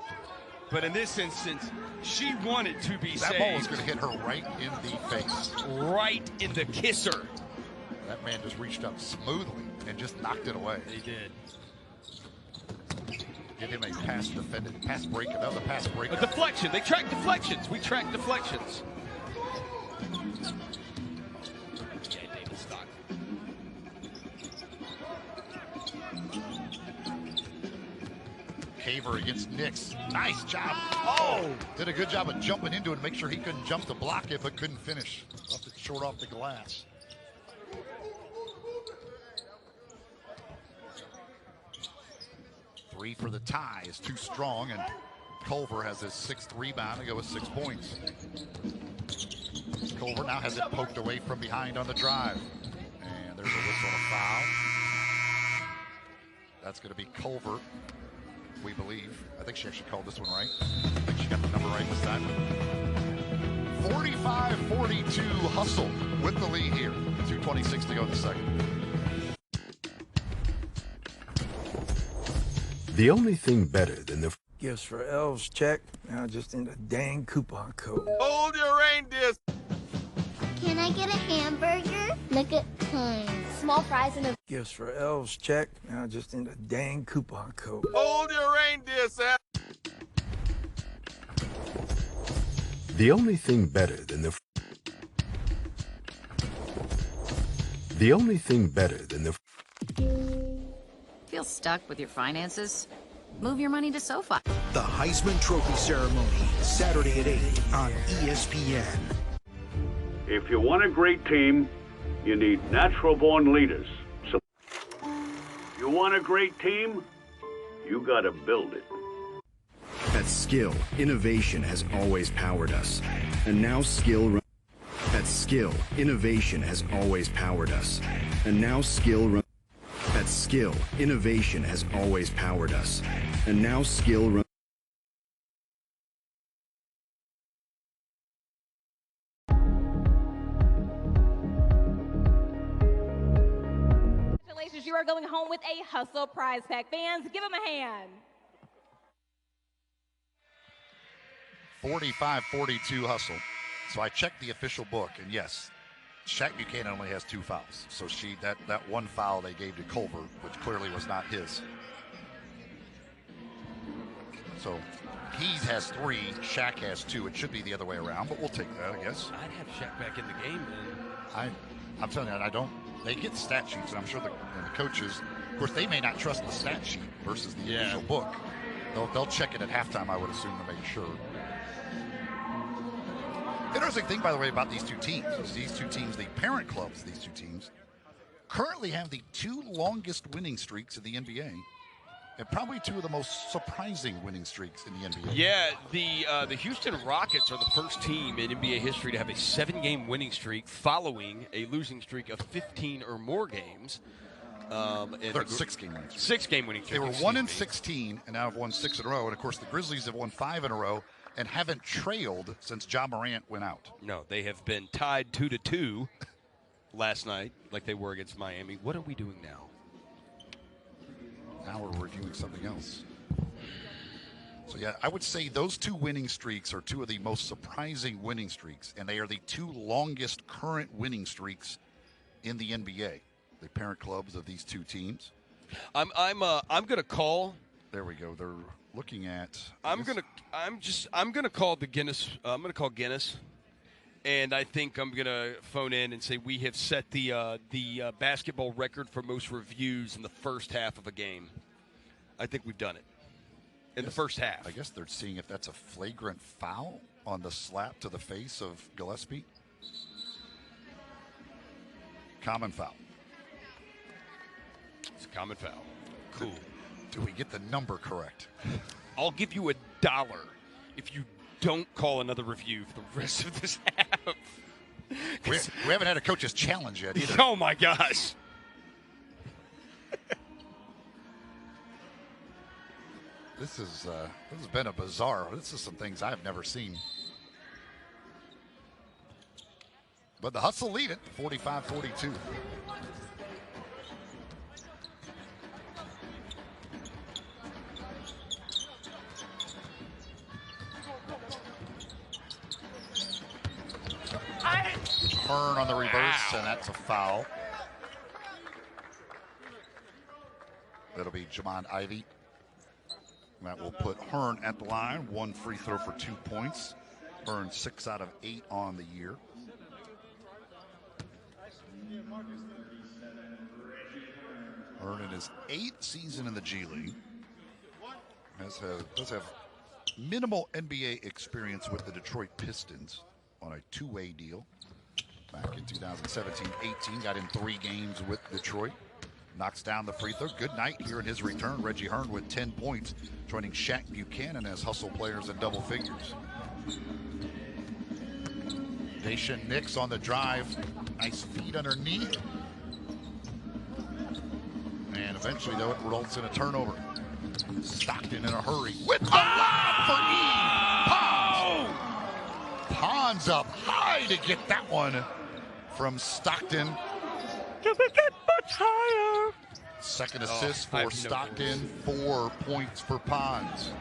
But in this instance, she wanted to be saved. That ball was going to hit her right in the face. Right in the kisser. That man just reached up smoothly and just knocked it away. He did. Get him a pass break, another pass break. A deflection. They track deflections. We track deflections. Yeah, David Stock. Caver against Nix. Nice job. Oh, did a good job of jumping into it to make sure he couldn't jump to block it, but couldn't finish. Left it short off the glass. Three for the tie is too strong, and Culver has his 6th rebound to go with 6 points. Culver now has it poked away from behind on the drive. And there's a whistle and a foul. That's going to be Culver, we believe. I think she actually called this one right. I think she got the number right this time. 45-42 Hustle with the lead here. 2:26 to go in the second. The only thing better than the Gifts for elves check. Now just in the dang coupon code. Hold your reindeers. Can I get a hamburger? Look at kind. Small fries and a... Gifts for elves check. Now just in the dang coupon code. Hold your reindeer, Sam. The only thing better than the only thing better than the Feel stuck with your finances? Move your money to SoFi. The Heisman Trophy Ceremony, Saturday at 8 on ESPN. If you want a great team, you need natural-born leaders. So, you want a great team? You gotta build it. At Skill, innovation has always powered us. And now Skill... At Skill, innovation has always powered us. And now Skill... At Skill, innovation has always powered us. And now Skill... Congratulations, you are going home with a Hustle prize pack. Fans, give them a hand. 45-42 Hustle. So I checked the official book, and yes, Shaq Buchanan only has 2 fouls. So that one foul they gave to Culver, which clearly was not his. So he has 3, Shaq has 2. It should be the other way around, but we'll take that, I guess. I'd have Shaq back in the game then. I'm telling you, I don't. They get stat sheets, and I'm sure the coaches, of course, they may not trust the stat sheet versus the official book. They'll check it at halftime, I would assume, to make sure. Interesting thing, by the way, about these two teams is these two teams, the parent clubs, these two teams, currently have the 2 longest winning streaks in the NBA, and probably 2 of the most surprising winning streaks in the NBA. Yeah, the Houston Rockets are the first team in NBA history to have a 7-game winning streak following a losing streak of 15 or more games. And 6-game winning streak. 6-game winning streak. They were 1-16 and now have won 6 in a row. And of course, the Grizzlies have won 5 in a row and haven't trailed since Ja Morant went out. No, they have been tied 2-2 last night, like they were against Miami. What are we doing now? Now we're reviewing something else. So yeah, I would say those 2 winning streaks are 2 of the most surprising winning streaks, and they are the 2 longest current winning streaks in the NBA. The parent clubs of these 2 teams. I'm gonna call. There we go. They're looking at. I'm gonna call the Guinness. I'm gonna call Guinness, and I think I'm gonna phone in and say we have set the basketball record for most reviews in the first half of a game. I think we've done it in the first half. I guess they're seeing if that's a flagrant foul on the slap to the face of Gillespie. Common foul. It's a common foul. Cool. Do we get the number correct? I'll give you $1 if you don't call another review for the rest of this half. We haven't had a coach's challenge yet either. Oh, my gosh. This has been a bizarre. This is some things I've never seen. But the Hustle lead it, 45-42. Hearn on the reverse, and that's a foul. That'll be Jamon Ivey. That will put Hearn at the line. 1 free throw for 2 points. Hearn 6 out of 8 on the year. Hearn in his 8th season in the G League. does have minimal NBA experience with the Detroit Pistons on a two-way deal. Back in 2017-18, got in 3 games with Detroit. Knocks down the free throw. Good night here in his return. Reggie Hearn with 10 points, joining Shaq Buchanan as hustle players in double figures. Daisha Nix on the drive. Nice feed underneath. And eventually, though, it results in a turnover. Stockton in a hurry with the lob for Eve. Pons up high to get that one from Stockton. Can we get much higher? Second assist for Stockton, 4 points for Pons.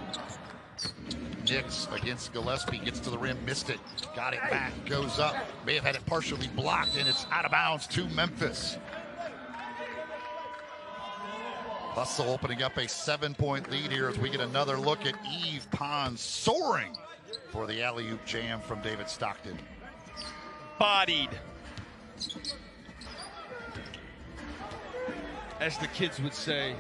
Nix against Gillespie, gets to the rim, missed it, got it back, goes up, may have had it partially blocked, and it's out of bounds to Memphis. Hustle opening up a 7-point lead here as we get another look at Eve Pons soaring for the alley-oop jam from David Stockton. Bodied. As the kids would say.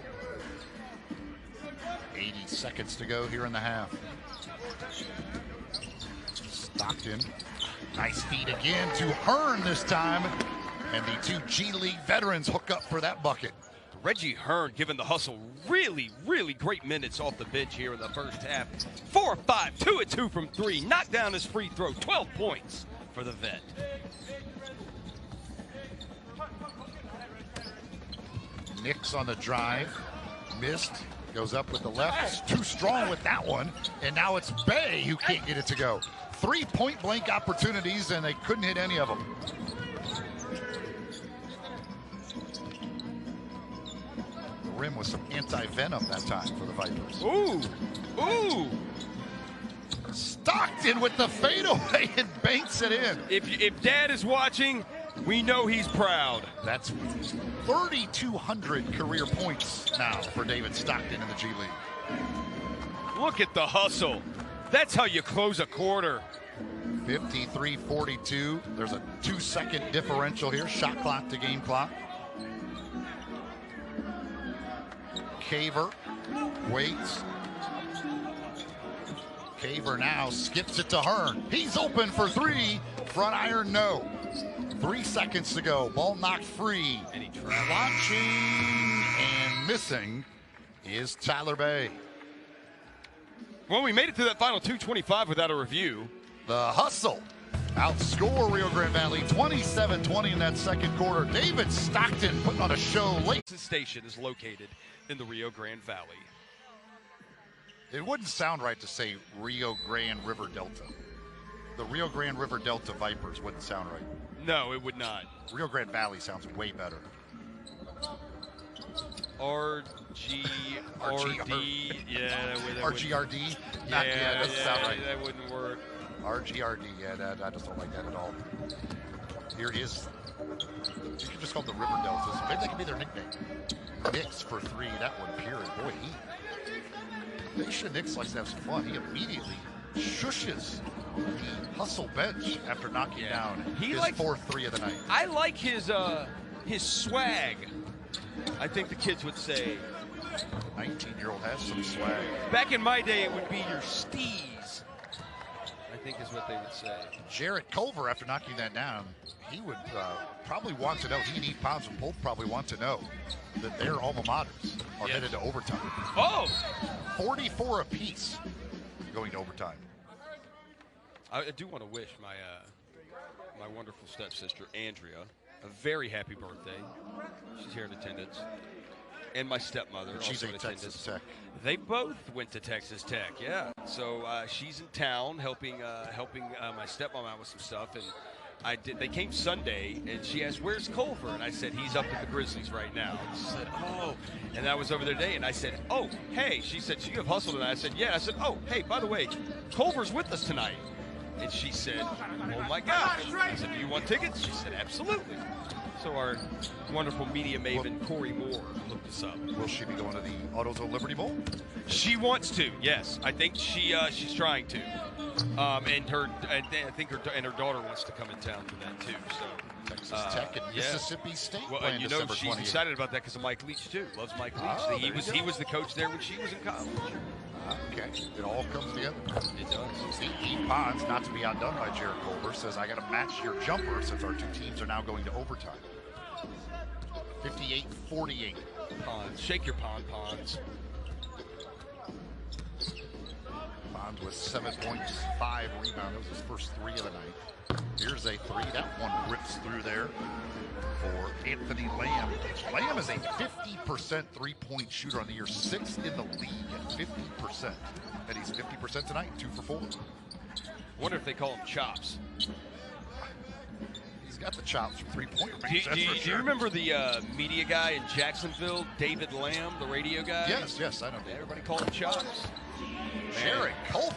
80 seconds to go here in the half. Stockton, nice feed again to Hearn this time. And the 2 G League veterans hook up for that bucket. Reggie Hearn giving the hustle really, really great minutes off the bench here in the first half. 4 of 5, 2 of 2 from 3. Knocked down his free throw. 12 points for the vet. Nix on the drive. Missed. Goes up with the left. Too strong with that one. And now it's Bay who can't get it to go. 3 point-blank opportunities, and they couldn't hit any of them. Rim with some anti-venom that time for the Vipers. Ooh, ooh. Stockton with the fadeaway and banks it in. If Dad is watching, we know he's proud. That's 3,200 career points now for David Stockton in the G League. Look at the hustle. That's how you close a quarter. 53-42. There's a 2-second differential here. Shot clock to game clock. Caver waits. Caver now skips it to Hearn. He's open for 3. Front iron, no. 3 seconds to go. Ball knocked free. Launching and missing is Tyler Bay. Well, we made it to that final 2:25 without a review. The hustle outscore Rio Grande Valley 27-20 in that second quarter. David Stockton putting on a show late. This station is located in the Rio Grande Valley. It wouldn't sound right to say Rio Grande River Delta. The Rio Grande River Delta Vipers wouldn't sound right. No, it would not. Rio Grande Valley sounds way better. RGRD. Yeah, RGRD? That doesn't sound right. That wouldn't work. RGRD, yeah, I just don't like that at all. Here it is. You can just call them the River Deltas. Maybe that could be their nickname. Nix for 3, that one period. Boy, Nix likes to have some fun. He immediately shushes the hustle bench after knocking down his 4th 3 of the night. I like his swag. I think the kids would say. 19-year-old has some swag. Back in my day, it would be your steez, I think is what they would say. Jarrett Culver, after knocking that down, he would probably want to know, he and Eve Pons would both probably want to know that their alma maters are headed to overtime. Oh! 44 apiece going to overtime. I do want to wish my my wonderful stepsister, Andrea, a very happy birthday. She's here in attendance. And my stepmother, she's also at Texas Tech. They both went to Texas Tech, yeah. So she's in town helping my stepmom out with some stuff, and they came Sunday, and she asked, "Where's Culver?" And I said, "He's up at the Grizzlies right now." And she said, "Oh," and I was over there today, and I said, "Oh, hey." She said, "So you have hustled tonight?" I said, "Yeah." I said, "Oh, hey, by the way, Culver's with us tonight." And she said, "Oh my God." I said, "Do you want tickets?" She said, "Absolutely." So our wonderful media maven, Corey Moore, looked us up. Will she be going to the AutoZone Liberty Bowl? She wants to, yes. I think she's trying to. And I think her daughter wants to come in town for that too. So Texas Tech and Mississippi State Well, playing you know December she's 28th. excited about that because of Mike Leach too. Loves Mike Leach. Oh, he was the coach there when she was in college. Okay, it all comes together. It does. E. Pons, not to be outdone by Jared Culver, says, I got to match your jumper since our two teams are now going to overtime. 58-48. Pons, shake your Pons. Pons with 7 points, 5 rebounds. That was his first 3 of the night. Here's a 3. That one rips through there for Anthony Lamb. Lamb is a 50% three-point shooter on the year, 6th in the league at 50%. And he's 50% tonight, 2 for 4. Wonder if they call him chops. He's got the chops from three-point range. Do you remember the media guy in Jacksonville, David Lamb, the radio guy? Yes, I know. Everybody called him chops. Jared Culver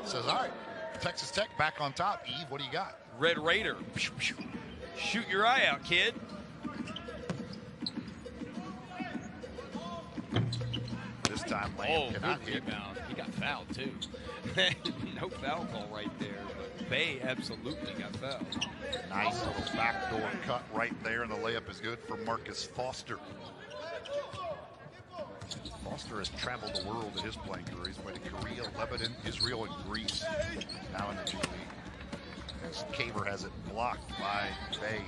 says, all right, Texas Tech back on top. Eve, what do you got? Red Raider. Shoot your eye out, kid. This time, Lamb cannot hit. Rebound. He got fouled, too. No foul call right there, but Bay absolutely got fouled. Nice little backdoor cut right there, and the layup is good for Marcus Foster. Foster has traveled the world in his playing career. He's played in Korea, Lebanon, Israel, and Greece. Now in the G League. As Caver has it blocked by Bay.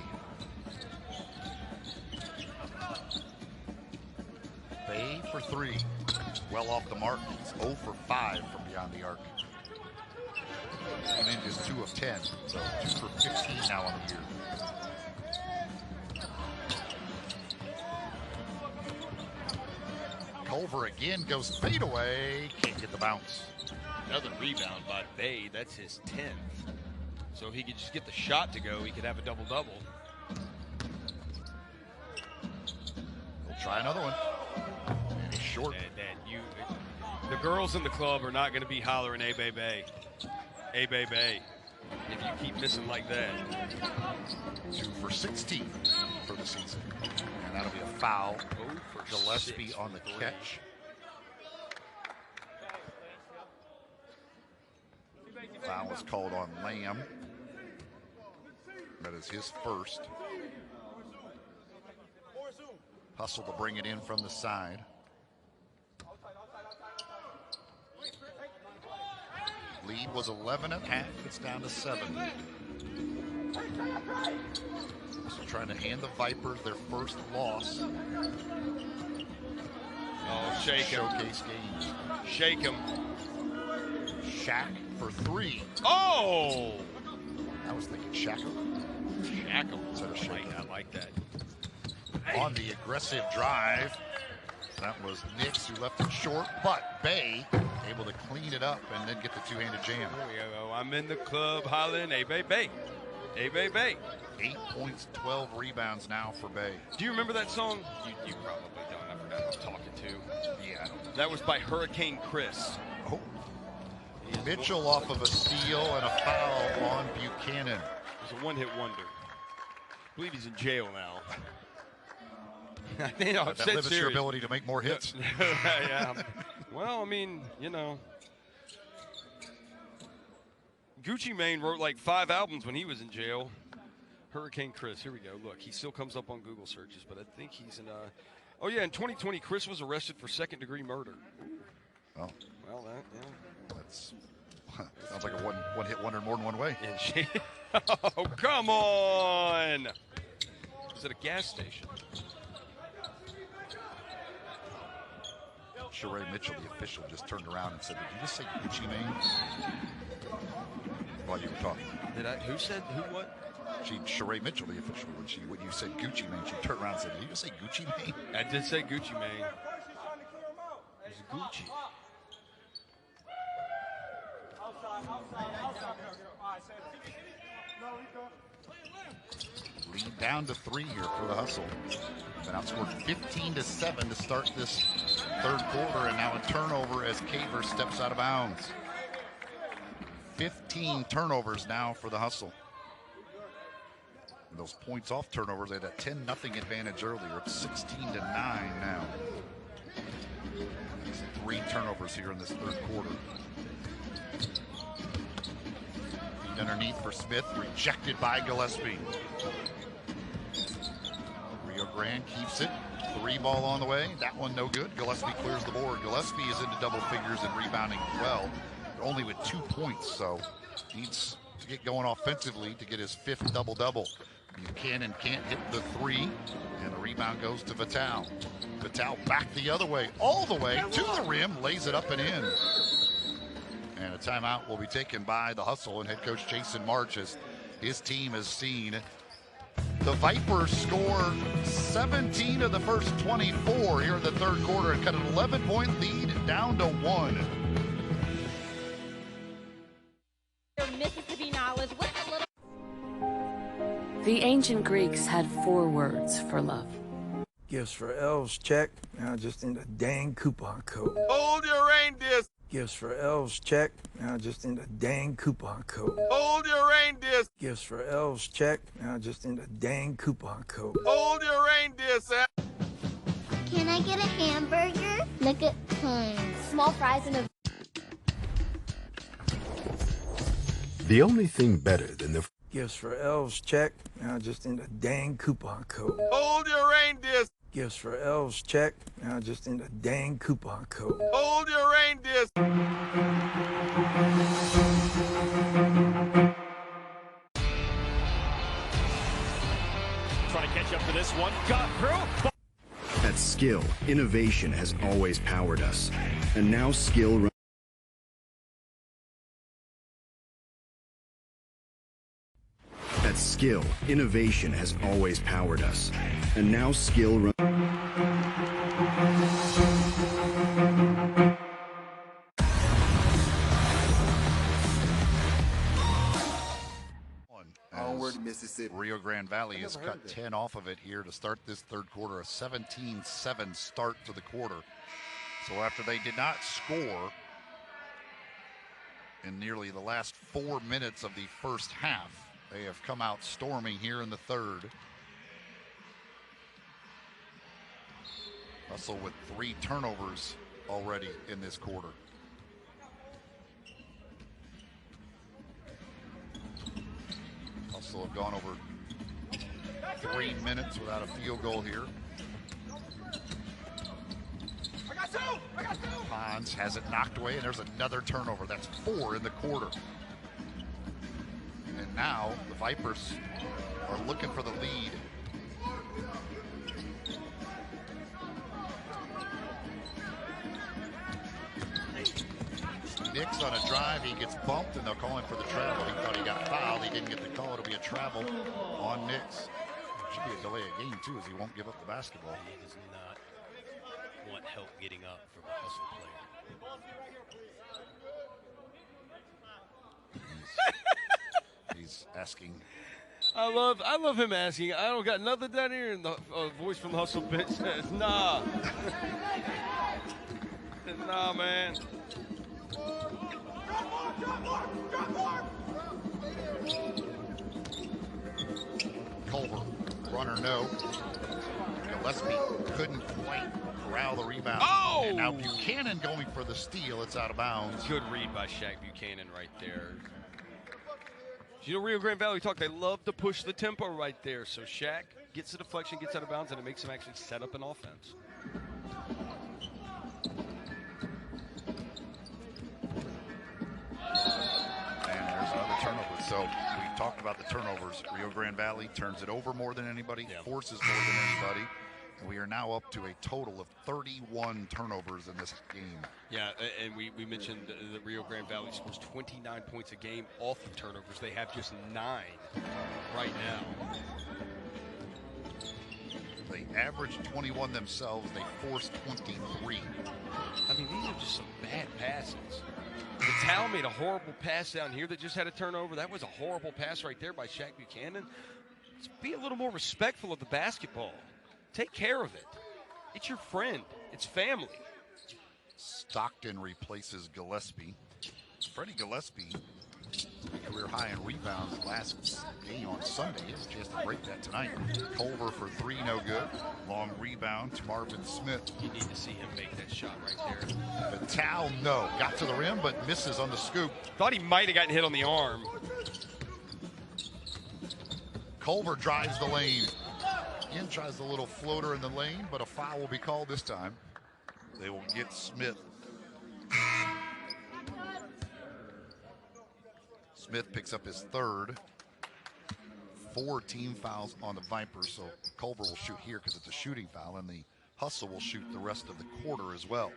Bay for 3. Well off the mark. He's 0 for 5 from beyond the arc. And then just 2 of 10. So 2 for 15 now on the year. Culver again goes fade away. Can't get the bounce. Another rebound by Bay. That's his 10th. So if he could just get the shot to go, he could have a double-double. We'll try another one. And he's short. The girls in the club are not going to be hollering, "Hey, Bay, Bay. Hey, Bay, Bay," if you keep missing like that. 2 for 16 for the season. And that'll be a foul for Gillespie on the catch. Foul was called on Lamb. That is his first. Hustle to bring it in from the side. Lead was 11.5. It's down to 7. So trying to hand the Vipers their first loss. Oh, shake him. Showcase games. Shake him. Shaq for 3. Oh! I was thinking Shackle. Shackle. Instead of Shake. I like that. On the aggressive drive. That was Nix who left it short, but Bay able to clean it up and then get the two-handed jam. There we go. I'm in the club hollering, "Hey, Bay, Bay. Hey, Bay, Bay." 8 points, 12 rebounds now for Bay. Do you remember that song? You probably don't. I forgot who I'm talking to. Yeah, I don't know. That was by Hurricane Chris. Oh. Mitchell off of a steal and a foul on Buchanan. He's a one-hit wonder. I believe he's in jail now. That limits your ability to make more hits. Yeah. Well, I mean, Gucci Mane wrote like 5 albums when he was in jail. Hurricane Chris. Here we go. Look, he still comes up on Google searches, but I think he's in Oh, yeah, in 2020, Chris was arrested for second-degree murder. Oh. Well, That's sounds like a one-hit wonder in more than one way. Oh, come on! It's at a gas station. Sheree Mitchell, the official, just turned around and said, "Did you just say Gucci Mane?" While you were talking. Did I? Who said who? What? Sheree Mitchell, the official, when you said Gucci Mane, she turned around and said, "Did you just say Gucci Mane?" I did say Gucci Mane. It's Gucci. Lead down to 3 here for the Hustle. Been outscored 15-7 to start this third quarter, and now a turnover as Caver steps out of bounds. 15 turnovers now for the Hustle. And those points off turnovers, they had a 10-0 advantage earlier. It's 16-9 now. 3 turnovers here in this third quarter. Underneath for Smith, rejected by Gillespie. Rio Grande keeps it. 3 ball on the way. That one no good. Gillespie clears the board. Gillespie is into double figures and rebounding well, but only with 2 points, so needs to get going offensively to get his 5th double-double. Buchanan can't hit the 3, and the rebound goes to Vital. Vital back the other way, all the way to the rim, lays it up and in. And a timeout will be taken by the Hustle and head coach Jason March, as his team has seen the Vipers score 17 of the first 24 here in the third quarter and cut an 11-point lead down to 1. Mississippi knowledge. What's a little? The ancient Greeks had 4 words for love. Gifts for elves, check. Now just in the dang coupon code. Hold your reindeer. Gifts for elves, check. Now just in the dang coupon code. Hold your reindeer. Gifts for elves, check. Now just in the dang coupon code. Hold your reindeer, Sam. Can I get a hamburger? Look at small fries and a... The only thing better than the Gifts for elves, check. Now just in the dang coupon code. Hold your reindeer. Gifts for elves, check. Now just in the dang coupon code. Hold your reindeer. Trying to catch up to this one. Got through. At Skill, innovation has always powered us. And now Skill... At Skill, innovation has always powered us. And now Skill... Onward, Mississippi. Rio Grande Valley has cut 10 off of it here to start this third quarter, a 17-7 start to the quarter. So after they did not score in nearly the last 4 minutes of the first half, they have come out storming here in the third. Hustle with 3 turnovers already in this quarter. Hustle have gone over 3 minutes without a field goal here. Pons has it knocked away, and there's another turnover. That's 4 in the quarter. And now the Vipers are looking for the lead. Nix on a drive, he gets bumped, and they'll call him for the travel. He thought he got fouled. He didn't get the call. It'll be a travel on Nix. Should be a delay of game, too, as he won't give up the basketball. He does not want help getting up from a Hustle player. He's asking. I love him asking. I don't got nothing down here, and the voice from the Hustle bench says, nah. Nah, man. Culver, runner no. Gillespie couldn't quite corral the rebound. Oh! And now Buchanan going for the steal. It's out of bounds. Good read by Shaq Buchanan right there. You know, Rio Grande Valley talk, they love to push the tempo right there. So Shaq gets the deflection, gets out of bounds, and it makes him actually set up an offense. And there's another turnover. So we talked about the turnovers. Rio Grande Valley turns it over more than anybody, forces more than anybody. And we are now up to a total of 31 turnovers in this game. Yeah, and we mentioned that Rio Grande Valley scores 29 points a game off of turnovers. They have just 9 right now. They average 21 themselves. They force 23. I mean, these are just some bad passes. Vital made a horrible pass down here that just had a turnover. That was a horrible pass right there by Shaq Buchanan. Let's be a little more respectful of the basketball. Take care of it. It's your friend. It's family. Stockton replaces Gillespie. Freddie Gillespie, career high in rebounds last game on Sunday. He has a chance to break that tonight. Culver for 3, no good. Long rebound to Marvin Smith. You need to see him make that shot right there. Vital, no. Got to the rim, but misses on the scoop. Thought he might have gotten hit on the arm. Culver drives the lane. in, tries a little floater in the lane, but a foul will be called this time. They will get Smith. Smith picks up his third. 4 team fouls on the Vipers, so Culver will shoot here because it's a shooting foul, and the Hustle will shoot the rest of the quarter as well.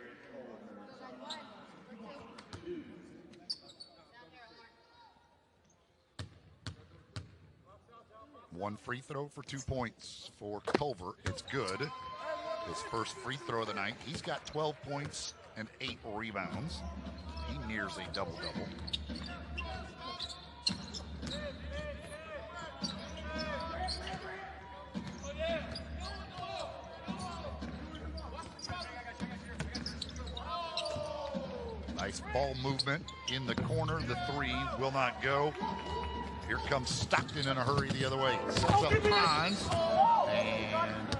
One free throw for 2 points for Culver. It's good. His first free throw of the night. He's got 12 points and 8 rebounds. He nears a double-double. Nice ball movement in the corner. The three will not go. Here comes Stockton in a hurry the other way. Sets up Pons, and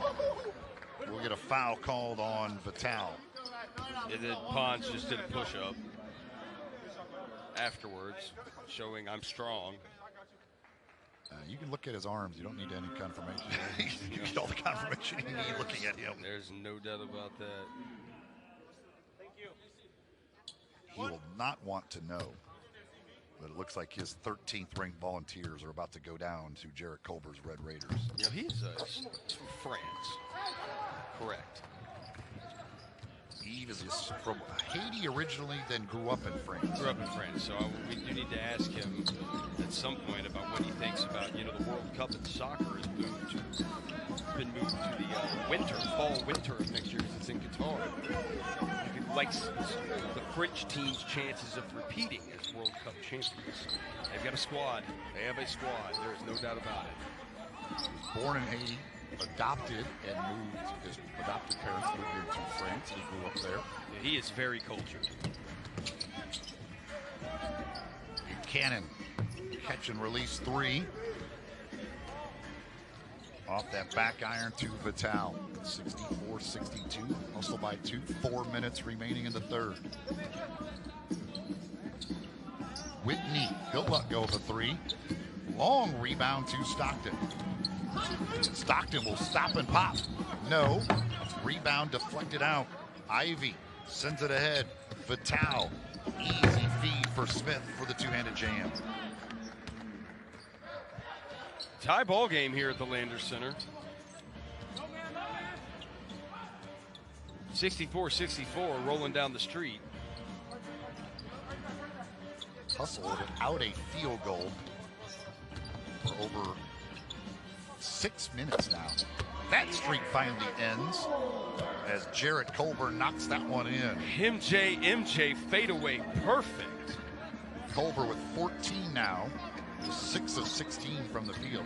we'll get a foul called on Vital. And then Pons just did a push-up afterwards, showing I'm strong. You can look at his arms. You don't need any confirmation. You get all the confirmation you need looking at him. There's no doubt about that. He will not want to know, but it looks like his 13th ranked Volunteers are about to go down to Jarrett Culver's Red Raiders. You know, he's from France. Correct. Yves is from Haiti originally, then grew up in France. Grew up in France, so we do need to ask him at some point about what he thinks about, the World Cup in soccer has been moved to the fall-winter of next year because it's in Qatar. He likes the French team's chances of repeating as World Cup champions. They've got a squad. They have a squad. There is no doubt about it. He was born in Haiti, adopted, and moved. His adopted parents moved into France. He grew up there. Yeah, he is very cultured. Buchanan, catch and release three. Off that back iron to Vital. 64-62. Hustle by 2. 4 minutes remaining in the third. Whitney, he'll let go of a three. Long rebound to Stockton. Stockton will stop and pop. No. Rebound deflected out. Ivy sends it ahead. Vital. Easy feed for Smith for the two-handed jam. Tie ball game here at the Landers Center. 64-64 rolling down the street. Hustle without a field goal for over 6 minutes now. That streak finally ends as Jarrett Culver knocks that one in. MJ fadeaway, perfect. Culver with 14 now, 6 of 16 from the field.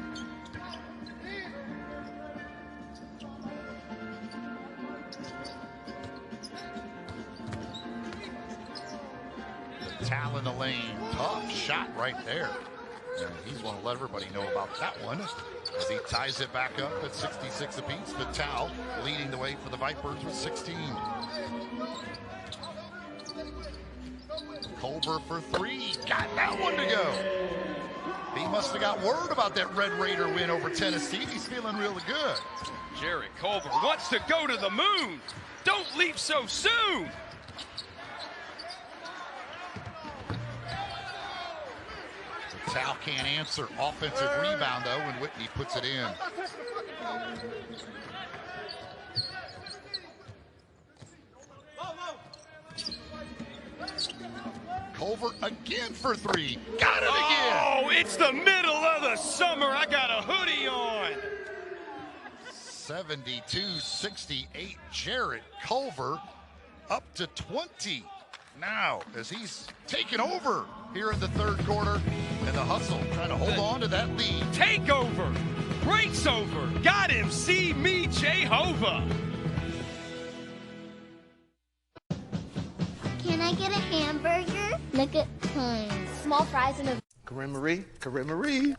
Vital in the lane, tough shot right there. And he's going to let everybody know about that one as he ties it back up at 66 apiece. Vital leading the way for the Vipers with 16. Culver for three, got that one to go. He must have got word about that Red Raider win over Tennessee. He's feeling really good. Jarrett Culver wants to go to the moon. Don't leave so soon. Vital can't answer. Offensive rebound, though, when Whitney puts it in. Culver again for three. Got it again. Oh, it's the middle of the summer. I got a hoodie on. 72-68. Jarrett Culver up to 20 now as he's taken over here in the third quarter. And the Hustle trying to hold on to that lead. Takeover. Breaks over. Got him. See me, Jehovah. Can I get a hamburger? Look at Hearn. Small fries and a... Corinne Marie,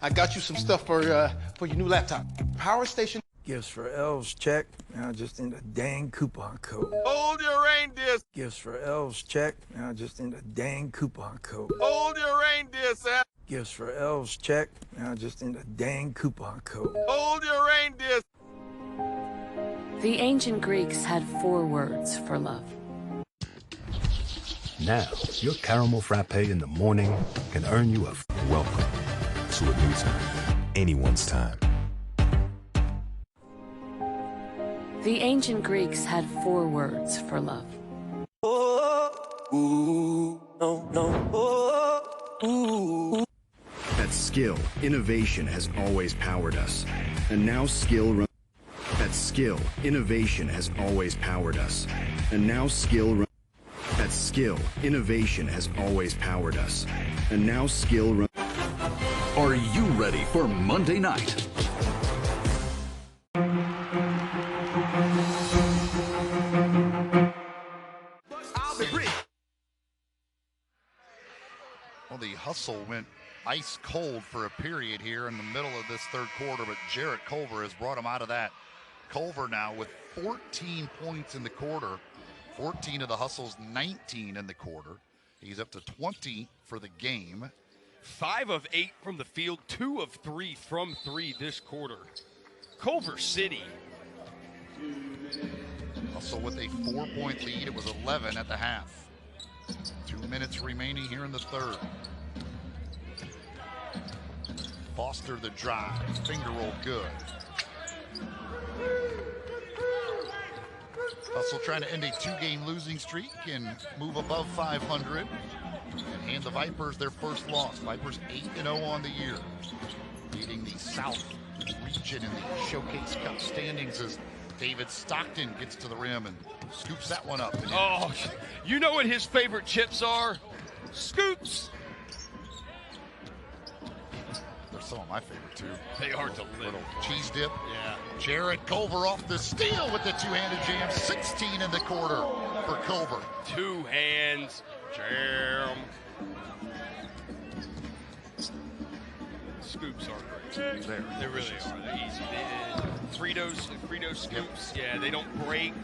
I got you some stuff for your new laptop. Power station. Gifts for elves, check. Now just in the dang coupon code. Hold your reindeer. Gifts for elves, check. Now just in the dang coupon code. Hold your reindeer, Sam. Gifts for elves, check. Now just in the dang coupon code. Hold your reindeer. The ancient Greeks had 4 words for love. Now, your caramel frappe in the morning can earn you a welcome to a new time. Anyone's time. The ancient Greeks had 4 words for love. That skill, innovation has always powered us. And now skill That skill, innovation has always powered us. And now That skill, innovation has always powered us. And now Are you ready for Monday night? Well, the hustle went ice cold for a period here in the middle of this third quarter, but Jarrett Culver has brought him out of that. Culver now with 14 points in the quarter, 14 of the hustle's 19 in the quarter. He's up to 20 for the game. 5 of 8 from the field, 2 of 3 from 3 this quarter. Culver City. Hustle with a 4-point lead. It was 11 at the half. 2 minutes remaining here in the third. Foster the drive. Finger roll good. Hustle trying to end a 2-game losing streak and move above 500 and hand the Vipers their first loss. Vipers 8-0 on the year, leading the South region in the Showcase Cup standings as David Stockton gets to the rim and scoops that one up. Oh, you know what his favorite chips are? Scoops. They're some of my favorite too. They are delicious. Little cheese dip. Yeah. Jarrett Culver off the steal with the two-handed jam. 16 in the quarter for Culver. 2 hands jam. Scoops are great. They really are. They're easy. Frito scoops. Yeah, they don't break.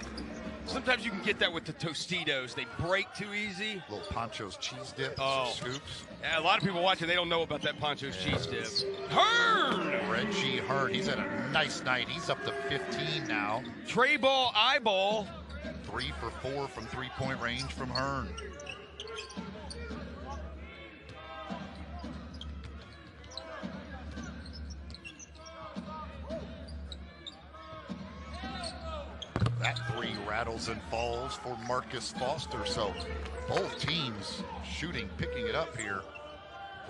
Sometimes you can get that with the Tostitos. They break too easy. Little Poncho's cheese dip. Oh, Scoops. Yeah, a lot of people watching, they don't know about that Poncho's cheese dip. Hearn! Reggie Hearn. He's had a nice night. He's up to 15 now. Tray ball, eyeball. 3 for 4 from three-point range from Hearn. That 3 rattles and falls for Marcus Foster. So both teams shooting, picking it up here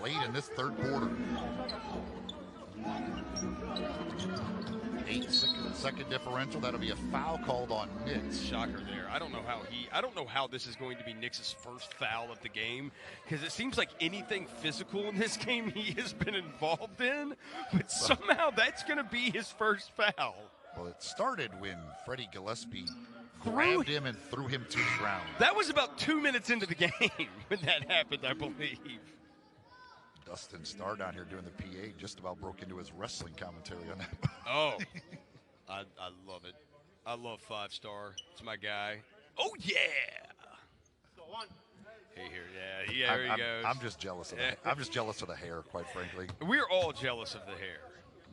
late in this third quarter. 8-second differential. That'll be a foul called on Nix. Shocker there. I don't know how this is going to be Nix's first foul of the game, because it seems like anything physical in this game he has been involved in, but somehow that's going to be his first foul. Well, it started when Freddie Gillespie grabbed him and threw him to the ground. That was about 2 minutes into the game when that happened, I believe. Dustin Starr down here doing the PA just about broke into his wrestling commentary on that. Oh, I love it. I love 5-star. It's my guy. Oh, yeah. Hey, here, yeah, there he goes. I'm just jealous of that. I'm just jealous of the hair, quite frankly. We're all jealous of the hair.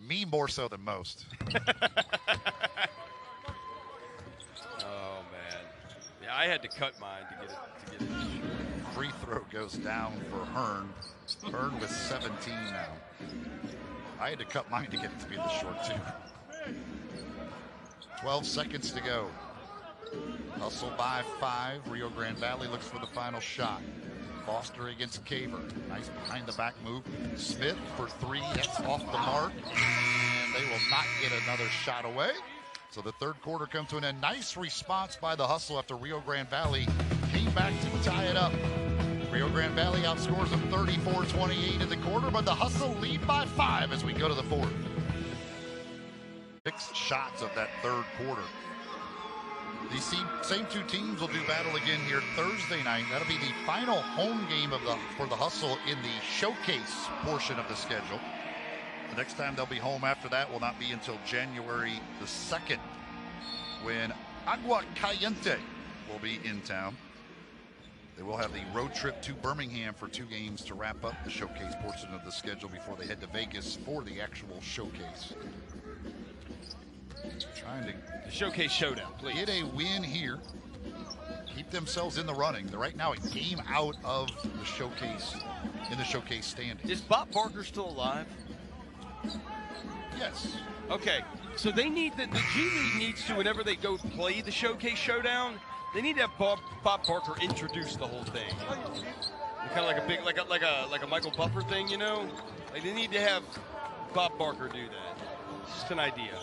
Me more so than most. Oh man, yeah, I had to cut mine to get it short. Free throw goes down for Hearn. Hearn with 17 now. I had to cut mine to get it to be this short too. 12 seconds to go. Hustle by 5. Rio Grande Valley looks for the final shot. Foster against Caver. Nice behind the back move. Smith for 3. That's off the mark. And they will not get another shot away. So the third quarter comes to an end. Nice response by the Hustle after Rio Grande Valley came back to tie it up. Rio Grande Valley outscores them 34-28 in the quarter, but the Hustle lead by 5 as we go to the fourth. 6 shots of that third quarter. These same 2 teams will do battle again here Thursday night. That'll be the final home game for the Hustle in the showcase portion of the schedule. The next time they'll be home after that will not be until January the 2nd, when Agua Caliente will be in town. They will have the road trip to Birmingham for 2 games to wrap up the showcase portion of the schedule before they head to Vegas for the actual showcase. Trying to the showcase showdown, please. Get a win here. Keep themselves in the running. They're right now a game out of the showcase, in the showcase standings. Is Bob Barker still alive? Yes. Okay, so they need the G League needs to, whenever they go play the showcase showdown, they need to have Bob Barker introduce the whole thing. Kind of like a big, like a Michael Buffer thing, you know? Like they need to have Bob Barker do that. It's just an idea.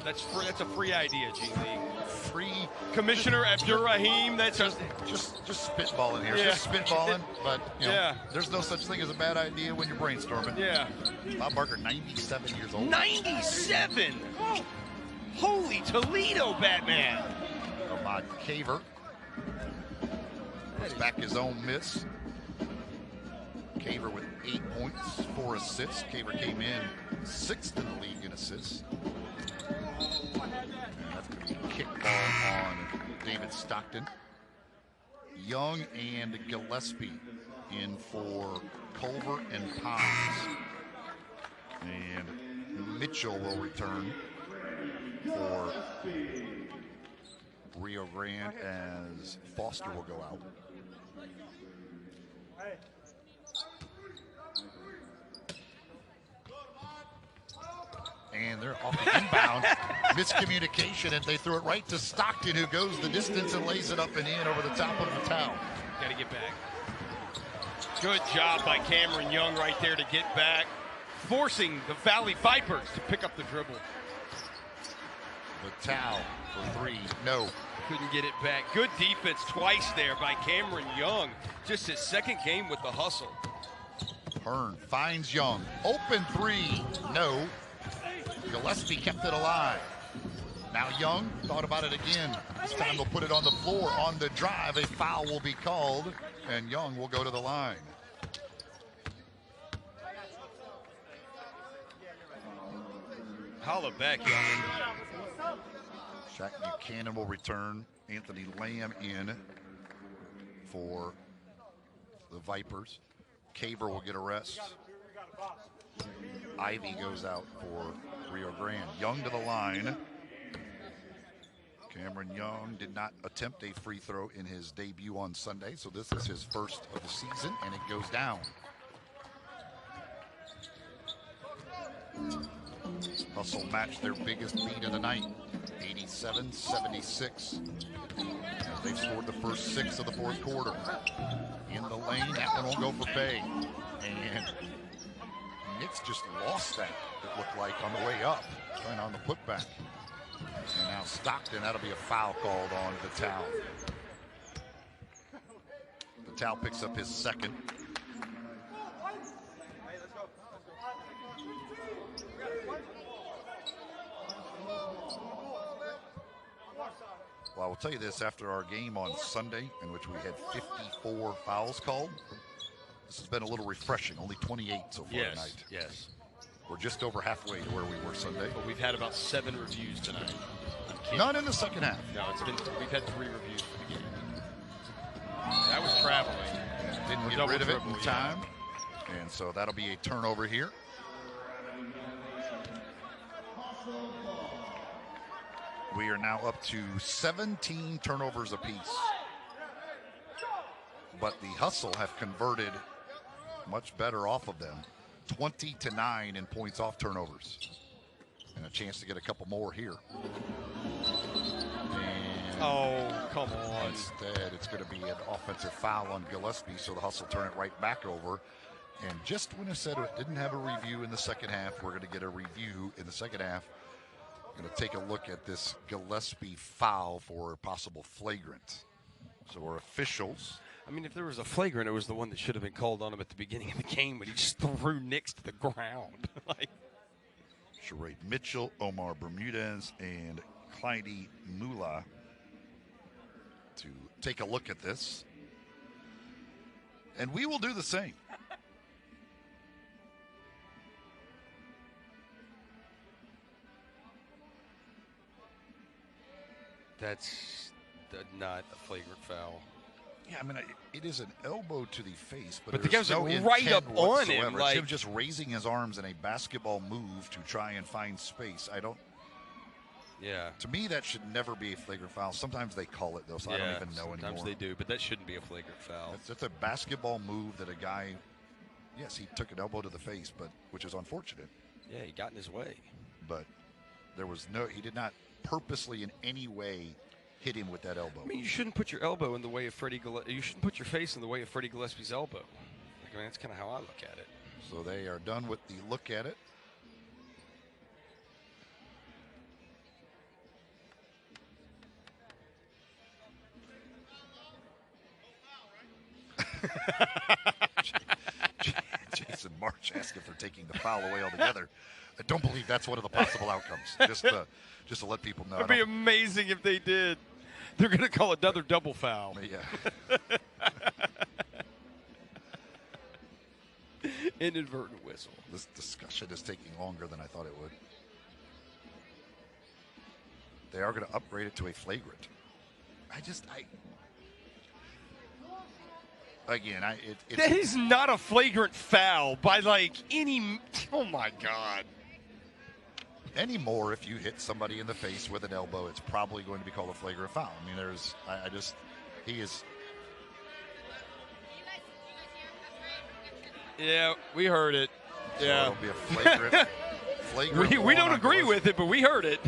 That's free. That's a free idea, G League. Free Commissioner Abdurrahim. That's just spitballing here. Yeah. Just spitballing, but you know, yeah, there's no such thing as a bad idea when you're brainstorming. Yeah. Bob Barker, 97 years old. 97. Holy Toledo, Batman. Ahmad Caver puts back his own miss. Caver with 8 points, 4 assists. Caver came in 6th in the league in assists. And that's going to be a kickball on David Stockton. Young and Gillespie in for Culver and Pons. And Mitchell will return for Rio Grande as Foster will go out. And they're off the inbound. Miscommunication, and they threw it right to Stockton, who goes the distance and lays it up and in over the top of the towel. Got to get back. Good job by Cameron Young right there to get back, forcing the Valley Vipers to pick up the dribble. The towel for 3, no. Couldn't get it back. Good defense twice there by Cameron Young. Just his second game with the hustle. Hearn finds Young. Open 3, no. Gillespie kept it alive. Now Young thought about it again. This time they'll put it on the floor on the drive. A foul will be called, and Young will go to the line. Holla back, Young. Shaq Buchanan will return. Anthony Lamb in for the Vipers. Caver will get a rest. Ivy goes out for Rio Grande. Young to the line. Cameron Young did not attempt a free throw in his debut on Sunday, so this is his first of the season, and it goes down. Hustle matched their biggest lead of the night, 87-76. As they've scored the first 6 of the fourth quarter. In the lane, that one will go for Bay. And Knicks just lost that, it looked like, on the way up, trying on the putback. And now Stockton, that'll be a foul called on Vital. Vital picks up his second. Well, I will tell you this, after our game on Sunday, in which we had 54 fouls called, this has been a little refreshing. Only 28 so far tonight. Yes. We're just over halfway to where we were Sunday. But we've had about 7 reviews tonight. None in the second half. No, we've had 3 reviews for the game. I was traveling. Didn't get rid of it in time. And so that'll be a turnover here. We are now up to 17 turnovers apiece. But the Hustle have converted much better off of them. 20-9 in points off turnovers. And a chance to get a couple more here. And oh, come on. Instead, it's going to be an offensive foul on Gillespie, so the Hustle turn it right back over. And just when I said it didn't have a review in the second half, we're going to get a review in the second half. We're going to take a look at this Gillespie foul for a possible flagrant. So our officials. I mean, if there was a flagrant, it was the one that should have been called on him at the beginning of the game, but he just threw Knicks to the ground. Like, Sherade Mitchell, Omar Bermudez, and Clyde Mula to take a look at this. And we will do the same. that's not a flagrant foul. Yeah, I mean, it is an elbow to the face, but the guy's no right up on him. It's Like, him just raising his arms in a basketball move to try and find space. I don't. Yeah. To me, that should never be a flagrant foul. Sometimes they call it, though, so I don't even know anymore. Sometimes they do, but that shouldn't be a flagrant foul. It's a basketball move that a guy, yes, he took an elbow to the face, but which is unfortunate. Yeah, he got in his way. But there was he did not purposely in any way hit him with that elbow. I mean, you shouldn't put your elbow in the way of Freddie Gillespie. You shouldn't put your face in the way of Freddie Gillespie's elbow. I mean, that's kind of how I look at it. So they are done with the look at it. Jason March asking for taking the foul away altogether. I don't believe that's one of the possible outcomes. Just to let people know. It'd be amazing if they did. They're going to call another double foul. Yeah. Inadvertent whistle. This discussion is taking longer than I thought it would. They are going to upgrade it to a flagrant. That is not a flagrant foul by any. Oh my God. Anymore, if you hit somebody in the face with an elbow, it's probably going to be called a flagrant foul. I mean, he is. Yeah, we heard it. So yeah. It'll be a flagrant. we don't agree with it, but we heard it.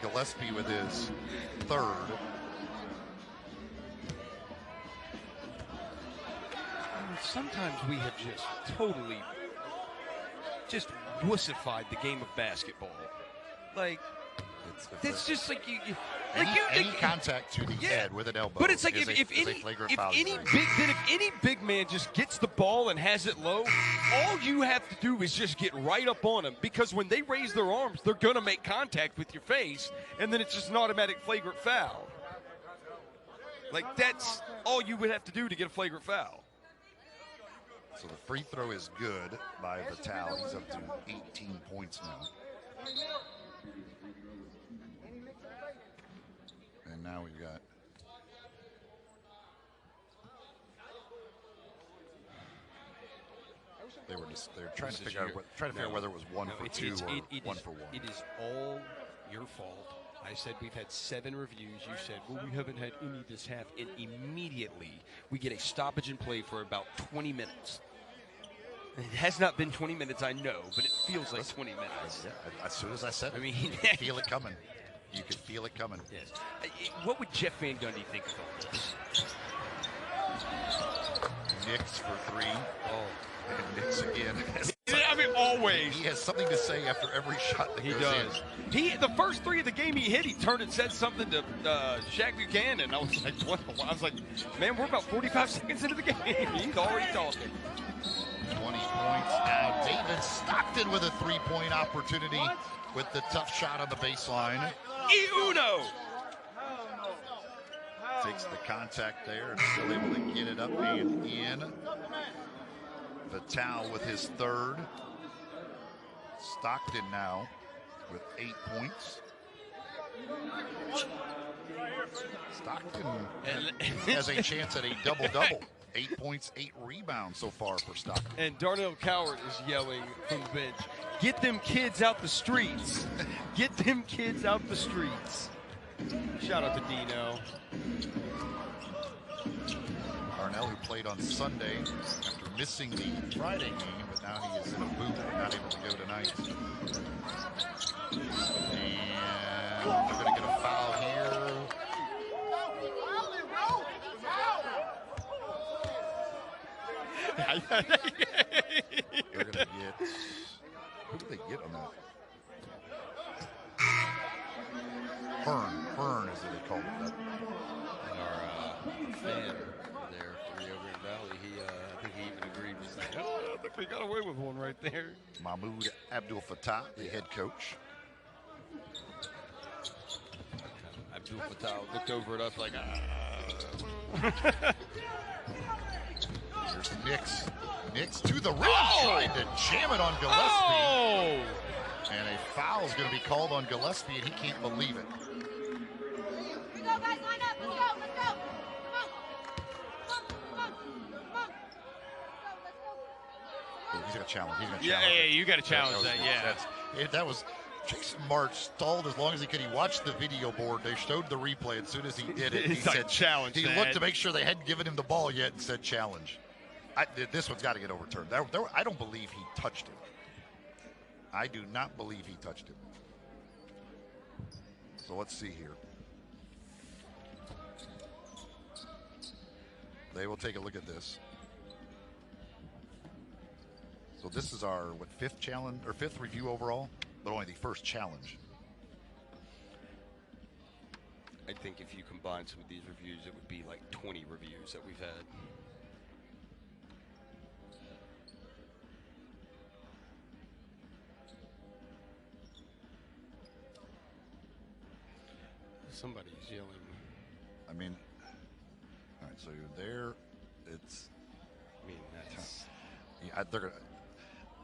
Gillespie with his third. Sometimes we have just totally just wussified the game of basketball. It's just like you any contact to the head with an elbow. But it's like if any big man just gets the ball and has it low, all you have to do is just get right up on them, because when they raise their arms, they're gonna make contact with your face, and then it's just an automatic flagrant foul. That's all you would have to do to get a flagrant foul. So the free throw is good by Vital. He's up to 18 points now. And now we've got they're trying to figure out whether it was one for two or one for one. It is all your fault. I said we've had 7 reviews. You said, well, we haven't had any this half. And immediately we get a stoppage in play for about 20 minutes. It has not been 20 minutes, I know, but it feels like 20 minutes. Yeah, as soon as I said it, you can feel it coming. You can feel it coming. Yes. What would Jeff Van Gundy think of all this? Knicks for 3. Oh, and Knicks again. I mean, always. He has something to say after every shot that goes in. The first 3 of the game he hit, he turned and said something to Shaq Buchanan. I was like, what? I was like, man, we're about 45 seconds into the game. He's already talking. 20 points now. David Stockton with a 3-point opportunity with the tough shot on the baseline. Uno takes the contact there and still able to get it up and in. Vital with his third. Stockton now with 8 points. Stockton has a chance at a double-double. 8 points, 8 rebounds so far for Stockton. And Darnell Coward is yelling from the bench, get them kids out the streets. Get them kids out the streets. Shout out to Dino. Darnell, who played on Sunday after missing the Friday game, but now he is in a boot and not able to go tonight. And they're going to get a foul here. They're going to get, who did they get on that? Hearn is what they called it. And our fan there, 3 over in Valley, I think he even agreed with that. I think they got away with one right there. Mahmoud Abdul Fattah, the head coach. Abdul Fattah looked over at us like, Here's Knicks. Knicks to the rim, trying to jam it on Gillespie. Oh! And a foul is going to be called on Gillespie, and he can't believe it. Let's go, guys, line up. Let's go. He's going to challenge. Yeah, you got to challenge that. Yeah, that was Jason March stalled as long as he could. He watched the video board. They showed the replay. As soon as he did it, he said challenge. He looked to make sure they hadn't given him the ball yet and said challenge. This one's got to get overturned. I don't believe he touched him. I do not believe he touched him. So let's see here. They will take a look at this. So this is our fifth challenge or fifth review overall, but only the first challenge. I think if you combine some of these reviews, it would be like 20 reviews that we've had. Somebody's yelling. I mean, all right, so you're there. It's. I mean, that's. Yeah, they're gonna.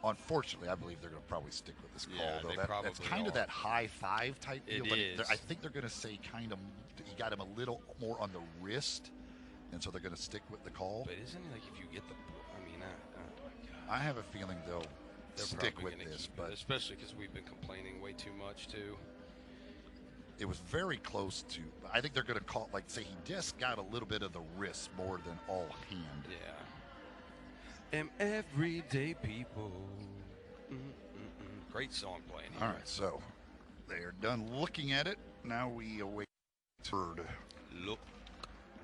Unfortunately, I believe they're gonna probably stick with this call. Yeah, though. they probably that's kind of that high five type deal. But is. I think they're gonna say kind of. He got him a little more on the wrist, and so they're gonna stick with the call. But isn't it like if you get the? I mean, I have a feeling they'll stick with this, but especially because we've been complaining way too much too. It was very close to. I think they're going to call, like, say he just got a little bit of the wrist more than all hand. Yeah. Everyday people. Great song playing here. All right, so they are done looking at it. Now we await third look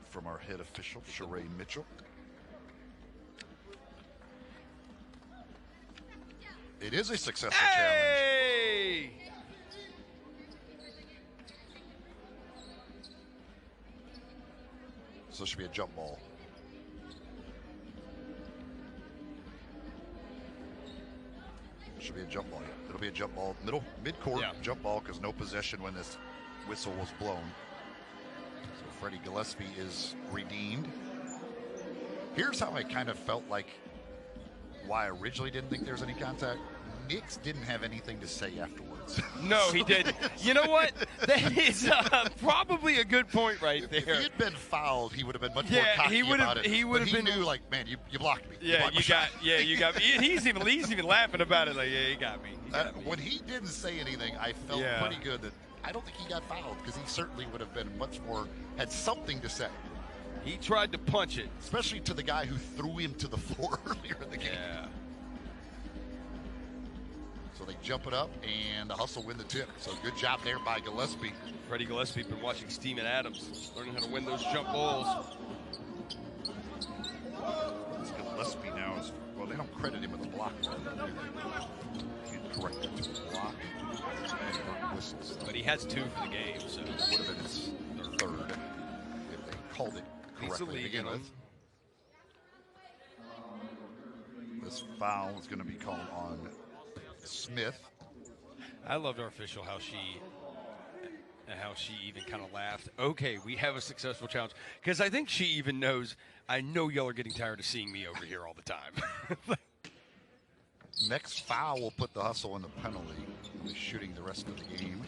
from our head official, Sheree Mitchell. It is a successful challenge. So it should be a jump ball. Should be a jump ball. Yeah. It'll be a jump ball, mid-court jump ball, because no possession when this whistle was blown. So Freddie Gillespie is redeemed. Here's how I kind of felt like why I originally didn't think there was any contact. Nix didn't have anything to say afterwards. No, he didn't. You know what? That is probably a good point right there. If he had been fouled, he would have been much more cocky about it. He would have been. He knew, like, man, you blocked me. Yeah, you got me. And he's even laughing about it. Like, yeah, he got me. When he didn't say anything, I felt pretty good that I don't think he got fouled, because he certainly would have been much more, had something to say. He tried to punch it, especially to the guy who threw him to the floor earlier in the game. Yeah. So they jump it up, and the Hustle win the tip. So good job there by Gillespie. Freddie Gillespie been watching Steamin' Adams, learning how to win those jump balls. Gillespie now is, well, they don't credit him with a block. Can't correct it to a block. Whistles. But he has 2 for the game, so. It would have been his third if they called it correctly to begin with. This foul is going to be called on Smith. I loved our official, how she even kind of laughed. Okay, we have a successful challenge. Because I think she even knows, I know y'all are getting tired of seeing me over here all the time. Next foul will put the Hustle in the penalty. He'll be shooting the rest of the game.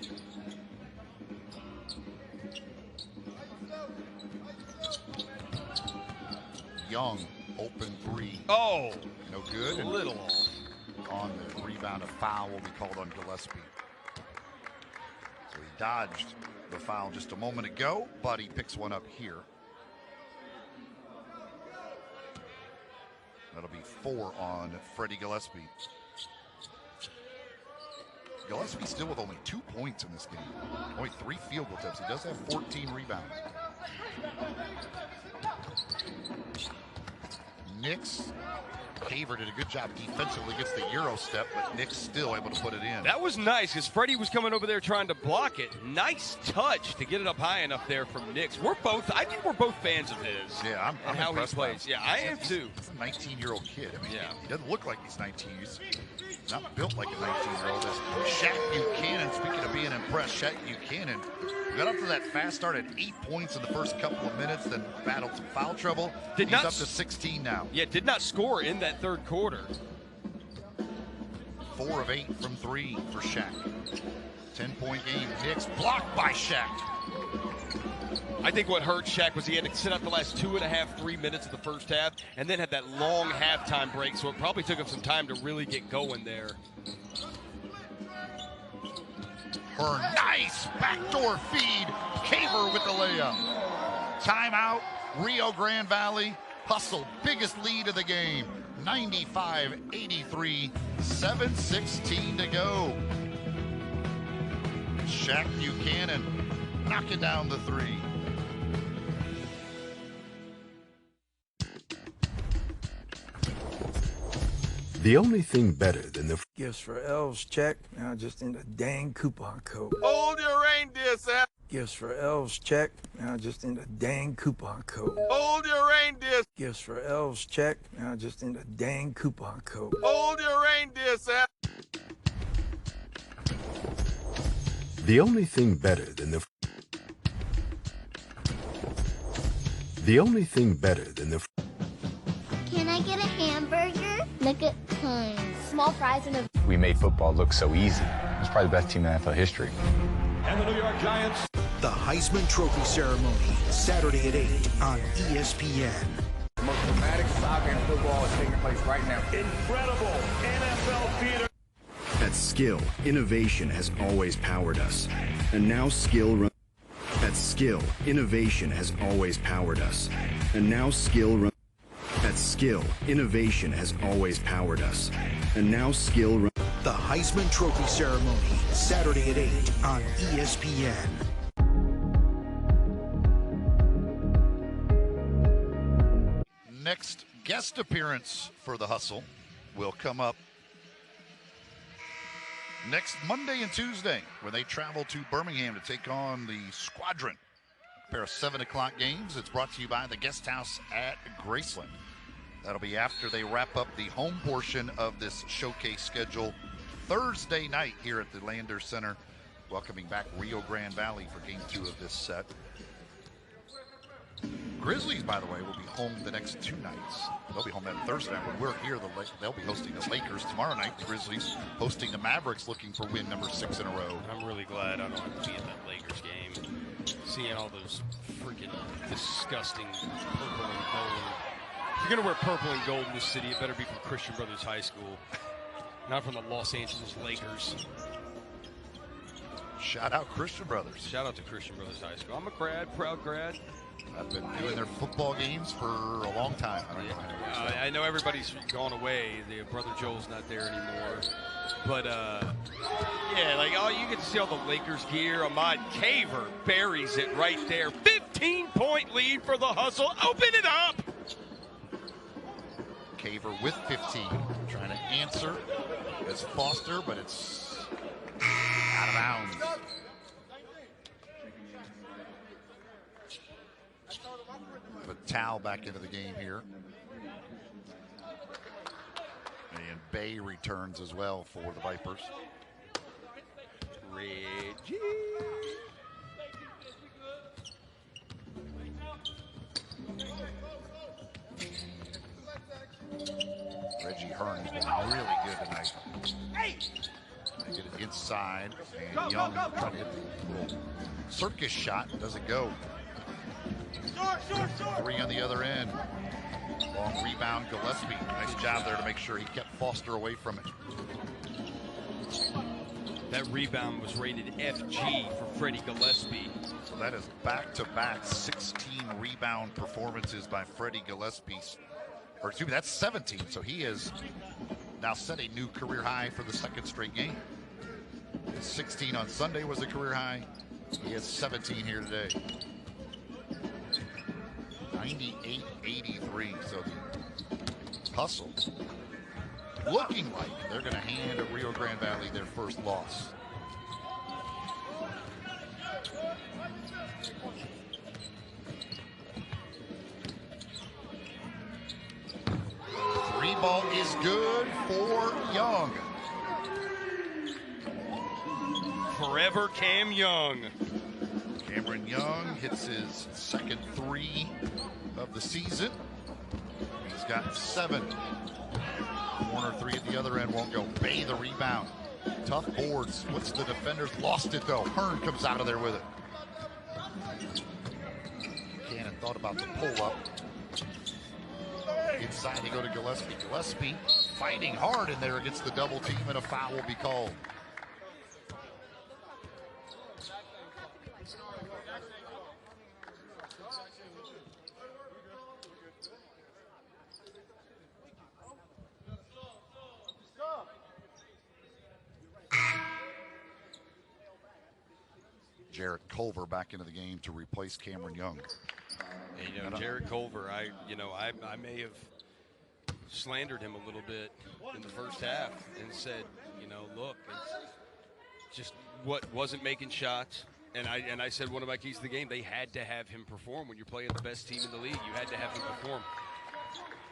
Young, open 3. Oh! No good. A little off. On the rebound, a foul will be called on Gillespie. So he dodged the foul just a moment ago, but he picks one up here. That'll be 4 on Freddie Gillespie. Gillespie still with only 2 points in this game. Only 3 field goal attempts. He does have 14 rebounds. Nix, Haver did a good job defensively, gets the Euro step, but Nick's still able to put it in. That was nice, because Freddie was coming over there trying to block it. Nice touch to get it up high enough there from Nix. I think we're both fans of his. Yeah, I'm how he plays. Yeah, I am too. He's a 19-year-old kid. I mean, he doesn't look like he's 19. He's not built like a 19-year-old. Shaq Buchanan, speaking of being impressed, Shaq Buchanan got up to that fast start at 8 points in the first couple of minutes, then battled some foul trouble. He's up to 16 now. Yeah, did not score in that third quarter. 4 of 8 from 3 for Shaq. 10-point game. Nix blocked by Shaq. I think what hurt Shaq was he had to sit out the last 2.5, 3 minutes of the first half, and then had that long halftime break, so it probably took him some time to really get going there. Hearn, nice backdoor feed. Caver with the layup. Timeout, Rio Grande Valley. Hustle, biggest lead of the game. 95-83, 7:16 to go. Shaq Buchanan knocking down the three. The only thing better than the Gifts for elves, check. Now just in the dang coupon code. Hold your reindeer, Sam. Gifts for elves, check. Now just in the dang coupon code. Hold your reindeer. Gifts for elves, check. Now just in the dang coupon code. Hold your reindeer, Sam. The only thing better than the Can I get a hamburger? Look at Hearn. Small fries and a... We made football look so easy. It's probably the best team in NFL history. And the New York Giants. The Heisman Trophy Ceremony, Saturday at 8 on ESPN. The most dramatic saga in football is taking place right now. Incredible NFL theater. At Skill, innovation has always powered us. And now Skill At Skill, innovation has always powered us. And now At Skill, innovation has always powered us. And now Skill The Heisman Trophy Ceremony, Saturday at 8 on ESPN. Next guest appearance for the Hustle will come up next Monday and Tuesday when they travel to Birmingham to take on the Squadron. A pair of 7 o'clock games. It's brought to you by the Guest House at Graceland. That'll be after they wrap up the home portion of this showcase schedule Thursday night here at the Landers Center, welcoming back Rio Grande Valley for game 2 of this set. Grizzlies, by the way, will be home the next 2 nights. They'll be home that Thursday night. When we're here, they'll be hosting the Lakers. Tomorrow night, the Grizzlies hosting the Mavericks, looking for win number 6 in a row. I'm really glad I don't have to be in that Lakers game. Seeing all those freaking disgusting purple and gold. If you're going to wear purple and gold in this city, it better be from Christian Brothers High School, not from the Los Angeles Lakers. Shout out Christian Brothers. Shout out to Christian Brothers High School. I'm a grad, proud grad. I've been doing their football games for a long time. I know everybody's gone away. The Brother Joel's not there anymore. But, yeah, like, oh, you get to see all the Lakers gear. Ahmad Caver buries it right there. 15-point lead for the Hustle. Open it up. Caver with 15. Trying to answer. It's Foster, but it's out of bounds. But Towel back into the game here. And Bay returns as well for the Vipers. Reggie. Reggie Hearn has been really good tonight. They get it inside, and Young trying to hit the little circus shot. Doesn't go. 3 on the other end. Long rebound, Gillespie. Nice job there to make sure he kept Foster away from it. That rebound was rated FG for Freddie Gillespie. So that is back-to-back 16 rebound performances by Freddie Gillespie. Or excuse me, that's 17. So he has now set a new career high for the 2nd straight game. 16 on Sunday was a career high. He has 17 here today. 98-83. So the Hustle looking like they're going to hand Rio Grande Valley their first loss. Three ball is good for Young. Forever Cam Young. Cameron Young hits his 2nd 3 of the season. He's got 7. Corner 3 at the other end won't go. Bay the rebound. Tough boards. Splits the defenders. Lost it though. Hearn comes out of there with it. Cannon thought about the pull up. Inside they go to Gillespie. Gillespie fighting hard in there against the double team, and a foul will be called. Jarrett Culver back into the game to replace Cameron Young. And, Jarrett Culver, I may have slandered him a little bit in the first half and said, look, it's just what wasn't making shots. And I said one of my keys to the game, they had to have him perform. When you're playing the best team in the league, you had to have him perform.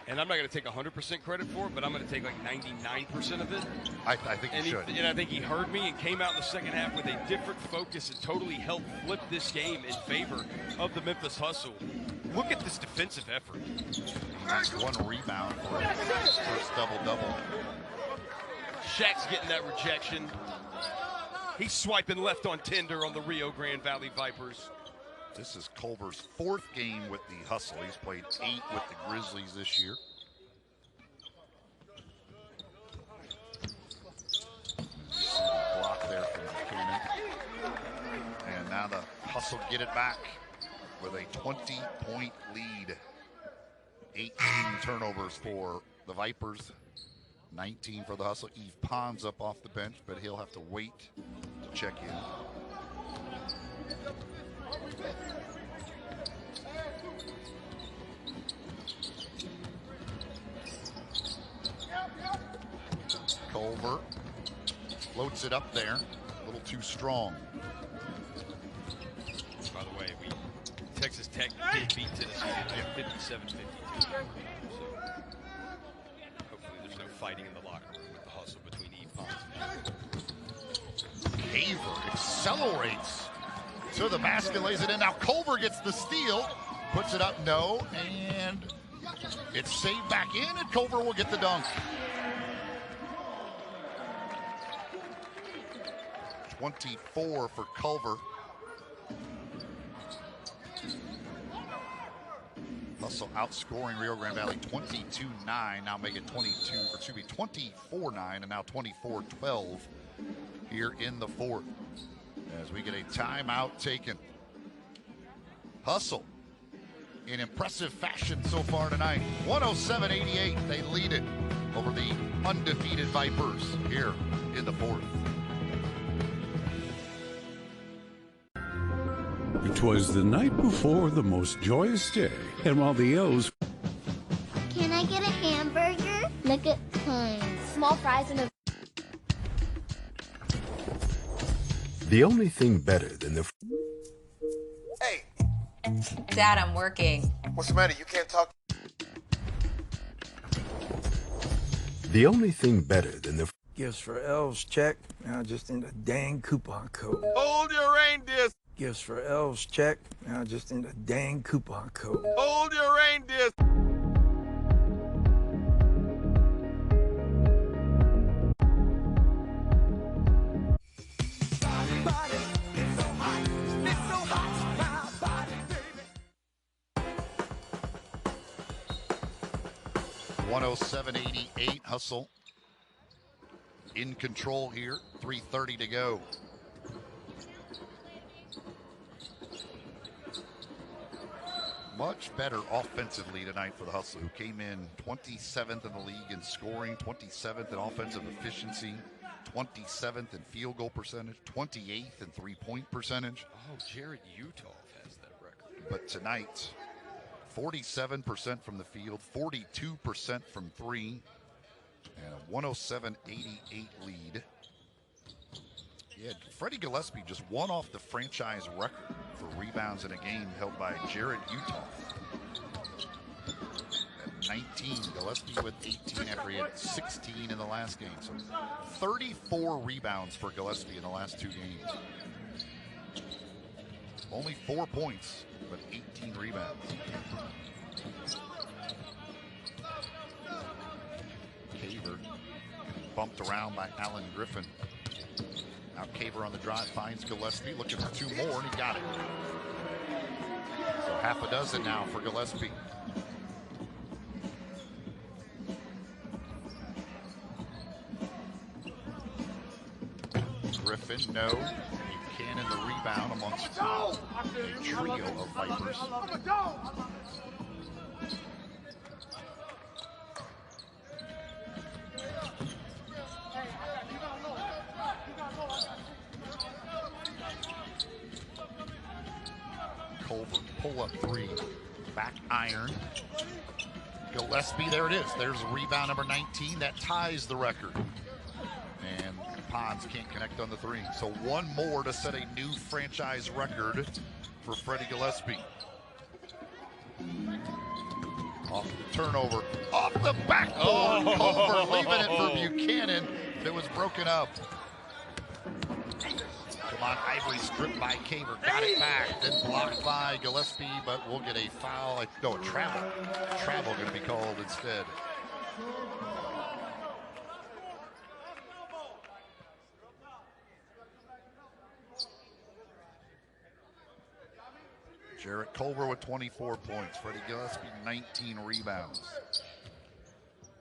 And I'm not going to take 100% credit for it, but I'm going to take like 99% of it. I think you should. And I think he heard me and came out in the second half with a different focus and totally helped flip this game in favor of the Memphis Hustle. Look at this defensive effort. That's 1 rebound for his first double-double. Shaq's getting that rejection. He's swiping left on Tinder on the Rio Grande Valley Vipers. This is Culver's 4th game with the Hustle. He's played 8 with the Grizzlies this year. Block there from Kanan. And now the Hustle get it back with a 20-point lead. 18 turnovers for the Vipers, 19 for the Hustle. Yves Pons up off the bench, but he'll have to wait to check in. Culver floats it up there, a little too strong. By the way, Texas Tech did beat Tennessee 57-52. So hopefully there's no fighting in the locker room with the Hustle between Yves Pons and Caver accelerates to the basket, lays it in. Now Culver gets the steal, puts it up, no, and it's saved back in, and Culver will get the dunk. 24 for Culver. Hustle outscoring Rio Grande Valley 22-9, now make it 24-9, and now 24-12 here in the 4th. As we get a timeout taken. Hustle in impressive fashion so far tonight. 107-88, they lead it over the undefeated Vipers here in the 4th. It was the night before the most joyous day, and while the elves... Can I get a hamburger? Nugget time. Small fries and a... The only thing better than the... Hey! Dad, I'm working. What's the matter? You can't talk? The only thing better than the... Gifts for elves, check. Now just in the dang coupon code. Hold your reindeer! Gifts for elves, check. Now just in the dang coupon code. Hold your reindeer! Body, it's so hot, it's so hot, my body, baby. 107-88, Hustle in control here, 3:30 to go. Much better offensively tonight for the Hustle, who came in 27th in the league in scoring, 27th in offensive efficiency, 27th in field goal percentage, 28th in three-point percentage. Oh, Jared Utah has that record. But tonight, 47% from the field, 42% from three, and a 107-88 lead. Yeah, Freddie Gillespie just won off the franchise record for rebounds in a game held by Jared Utah. At 19, Gillespie with 18 after he had 16 in the last game. So 34 rebounds for Gillespie in the last 2 games. Only 4 points, but 18 rebounds. Caver bumped around by Alan Griffin. Now Caver on the drive finds Gillespie, looking for 2 more, and he got it. So half a dozen now for Gillespie. Griffin, no. Buchanan the rebound amongst a trio of Vipers. pull-up three. Back iron. Gillespie, there it is. There's rebound number 19. That ties the record. And Pons can't connect on the three. So one more to set a new franchise record for Freddie Gillespie. Off the turnover. Off the backboard. Culver leaving it for Buchanan. It was broken up. Come on, Ivory stripped by Caver. Got it back. Then blocked by Gillespie, but we'll get a foul. No, a travel. Travel going to be called instead. Jarrett Culver with 24 points. Freddie Gillespie, 19 rebounds.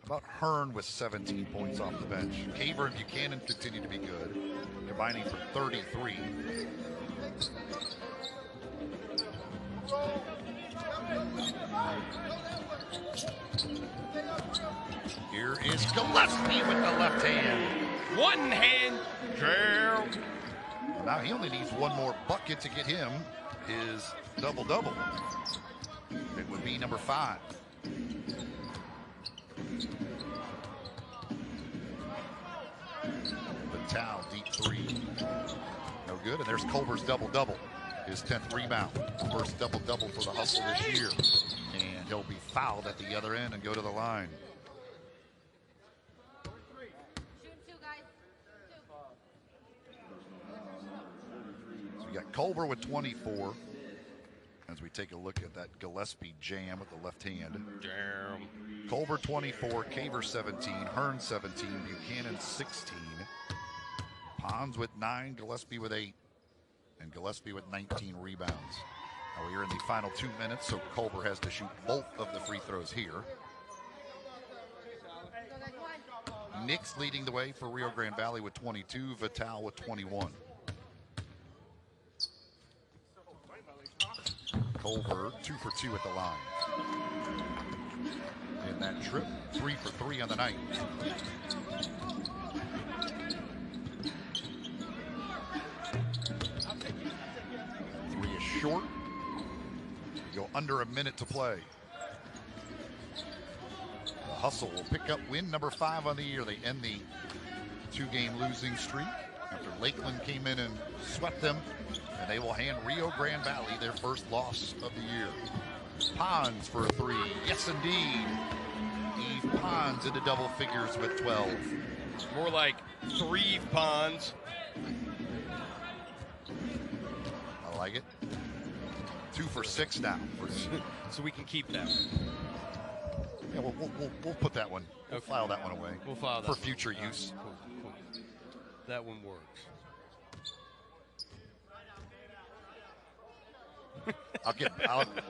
How about Hearn with 17 points off the bench? Caver and Buchanan continue to be good, combining for 33. Here is Gillespie with the left hand. One hand. Now he only needs one more bucket to get him his double-double. It would be number 5. Vital, deep three. No good. And there's Culver's double-double. His 10th rebound. First double-double for the Hustle this year. And he'll be fouled at the other end and go to the line. So we got Culver with 24. As we take a look at that Gillespie jam with the left hand. Jam. Culver 24, Caver 17, Hearn 17, Buchanan 16. Pons with 9, Gillespie with 8, and Gillespie with 19 rebounds. Now we're in the final 2 minutes, so Culver has to shoot both of the free throws here. Knicks leading the way for Rio Grande Valley with 22, Vital with 21. Culver 2 for 2 at the line. In that trip, 3 for 3 on the night. Three is short. You go under a minute to play. The Hustle will pick up win number 5 on the year. They end the 2-game losing streak after Lakeland came in and swept them. And they will hand Rio Grande Valley their first loss of the year. Pons for a 3. Yes, indeed. Eve Pons into double figures with 12. More like 3 Pons. I like it. 2 for 6 now. So we can keep that. Yeah, we'll put that one. We'll file that one away. We'll file that for one. future use. Cool. That one works.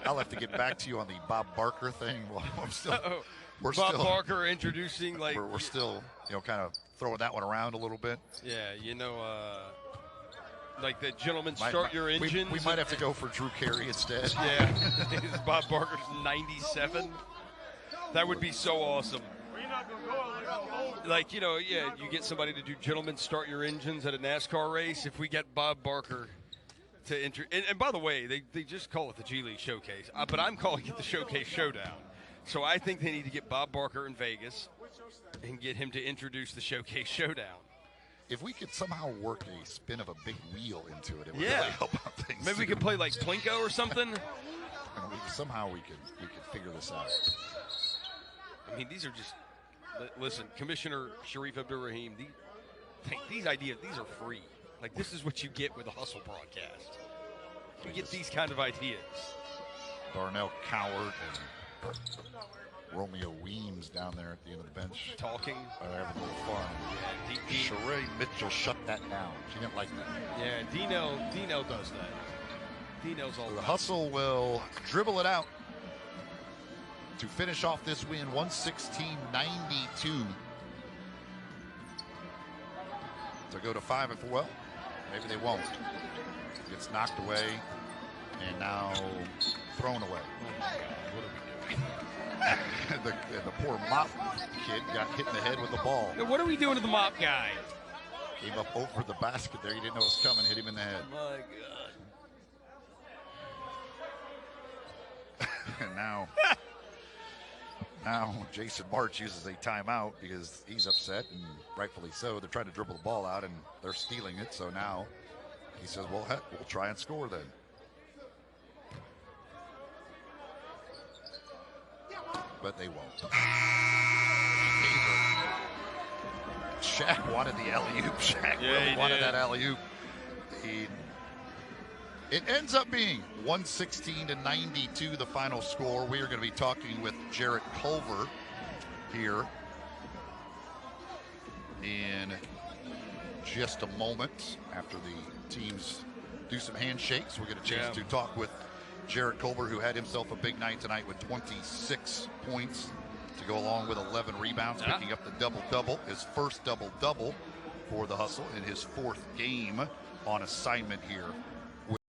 I'll have to get back to you on the Bob Barker thing. Well, Bob Barker introducing we're still kind of throwing that one around a little bit. Yeah, like the gentlemen start your engines. We might have to go for Drew Carey instead. Yeah, Bob Barker's 97. That would be so awesome. Like, you get somebody to do gentlemen start your engines at a NASCAR race. If we get Bob Barker to enter, and by the way, they just call it the G League Showcase, but I'm calling it the Showcase Showdown. So I think they need to get Bob Barker in Vegas and get him to introduce the Showcase Showdown. If we could somehow work a spin of a big wheel into it, it would really help out things. Maybe we could play like Plinko or something. Somehow we could figure this out. I mean, these are just. Listen, Commissioner Sharif Abdurrahim, these ideas, these are free. Like, this is what you get with the Hustle broadcast. You get these kind of ideas. Darnell Coward and Romeo Weems down there at the end of the bench. Talking. Having a little fun. Yeah, Sheree Mitchell shut that down. She didn't like that. Yeah, Dino does that. Dino's all The Hustle will dribble it out to finish off this win, 116-92. To go to 5 and 4. Well, maybe they won't. Gets knocked away and now thrown away. Oh my God, what are we doing? the poor mop kid got hit in the head with the ball. Now, what are we doing to the mop guy? Came up over the basket there. He didn't know it was coming. Hit him in the head. Oh my God. And now Jason March uses a timeout because he's upset, and rightfully so. They're trying to dribble the ball out, and they're stealing it. So now he says, well, heck, we'll try and score then. But they won't. Shaq wanted the alley-oop. Shaq really wanted that alley-oop. It ends up being 116-92, the final score. We are going to be talking with Jarrett Culver here in just a moment after the teams do some handshakes. We'll get a chance to talk with Jarrett Culver, who had himself a big night tonight with 26 points to go along with 11 rebounds, picking up the double-double, his first double-double for the Hustle in his 4th game on assignment here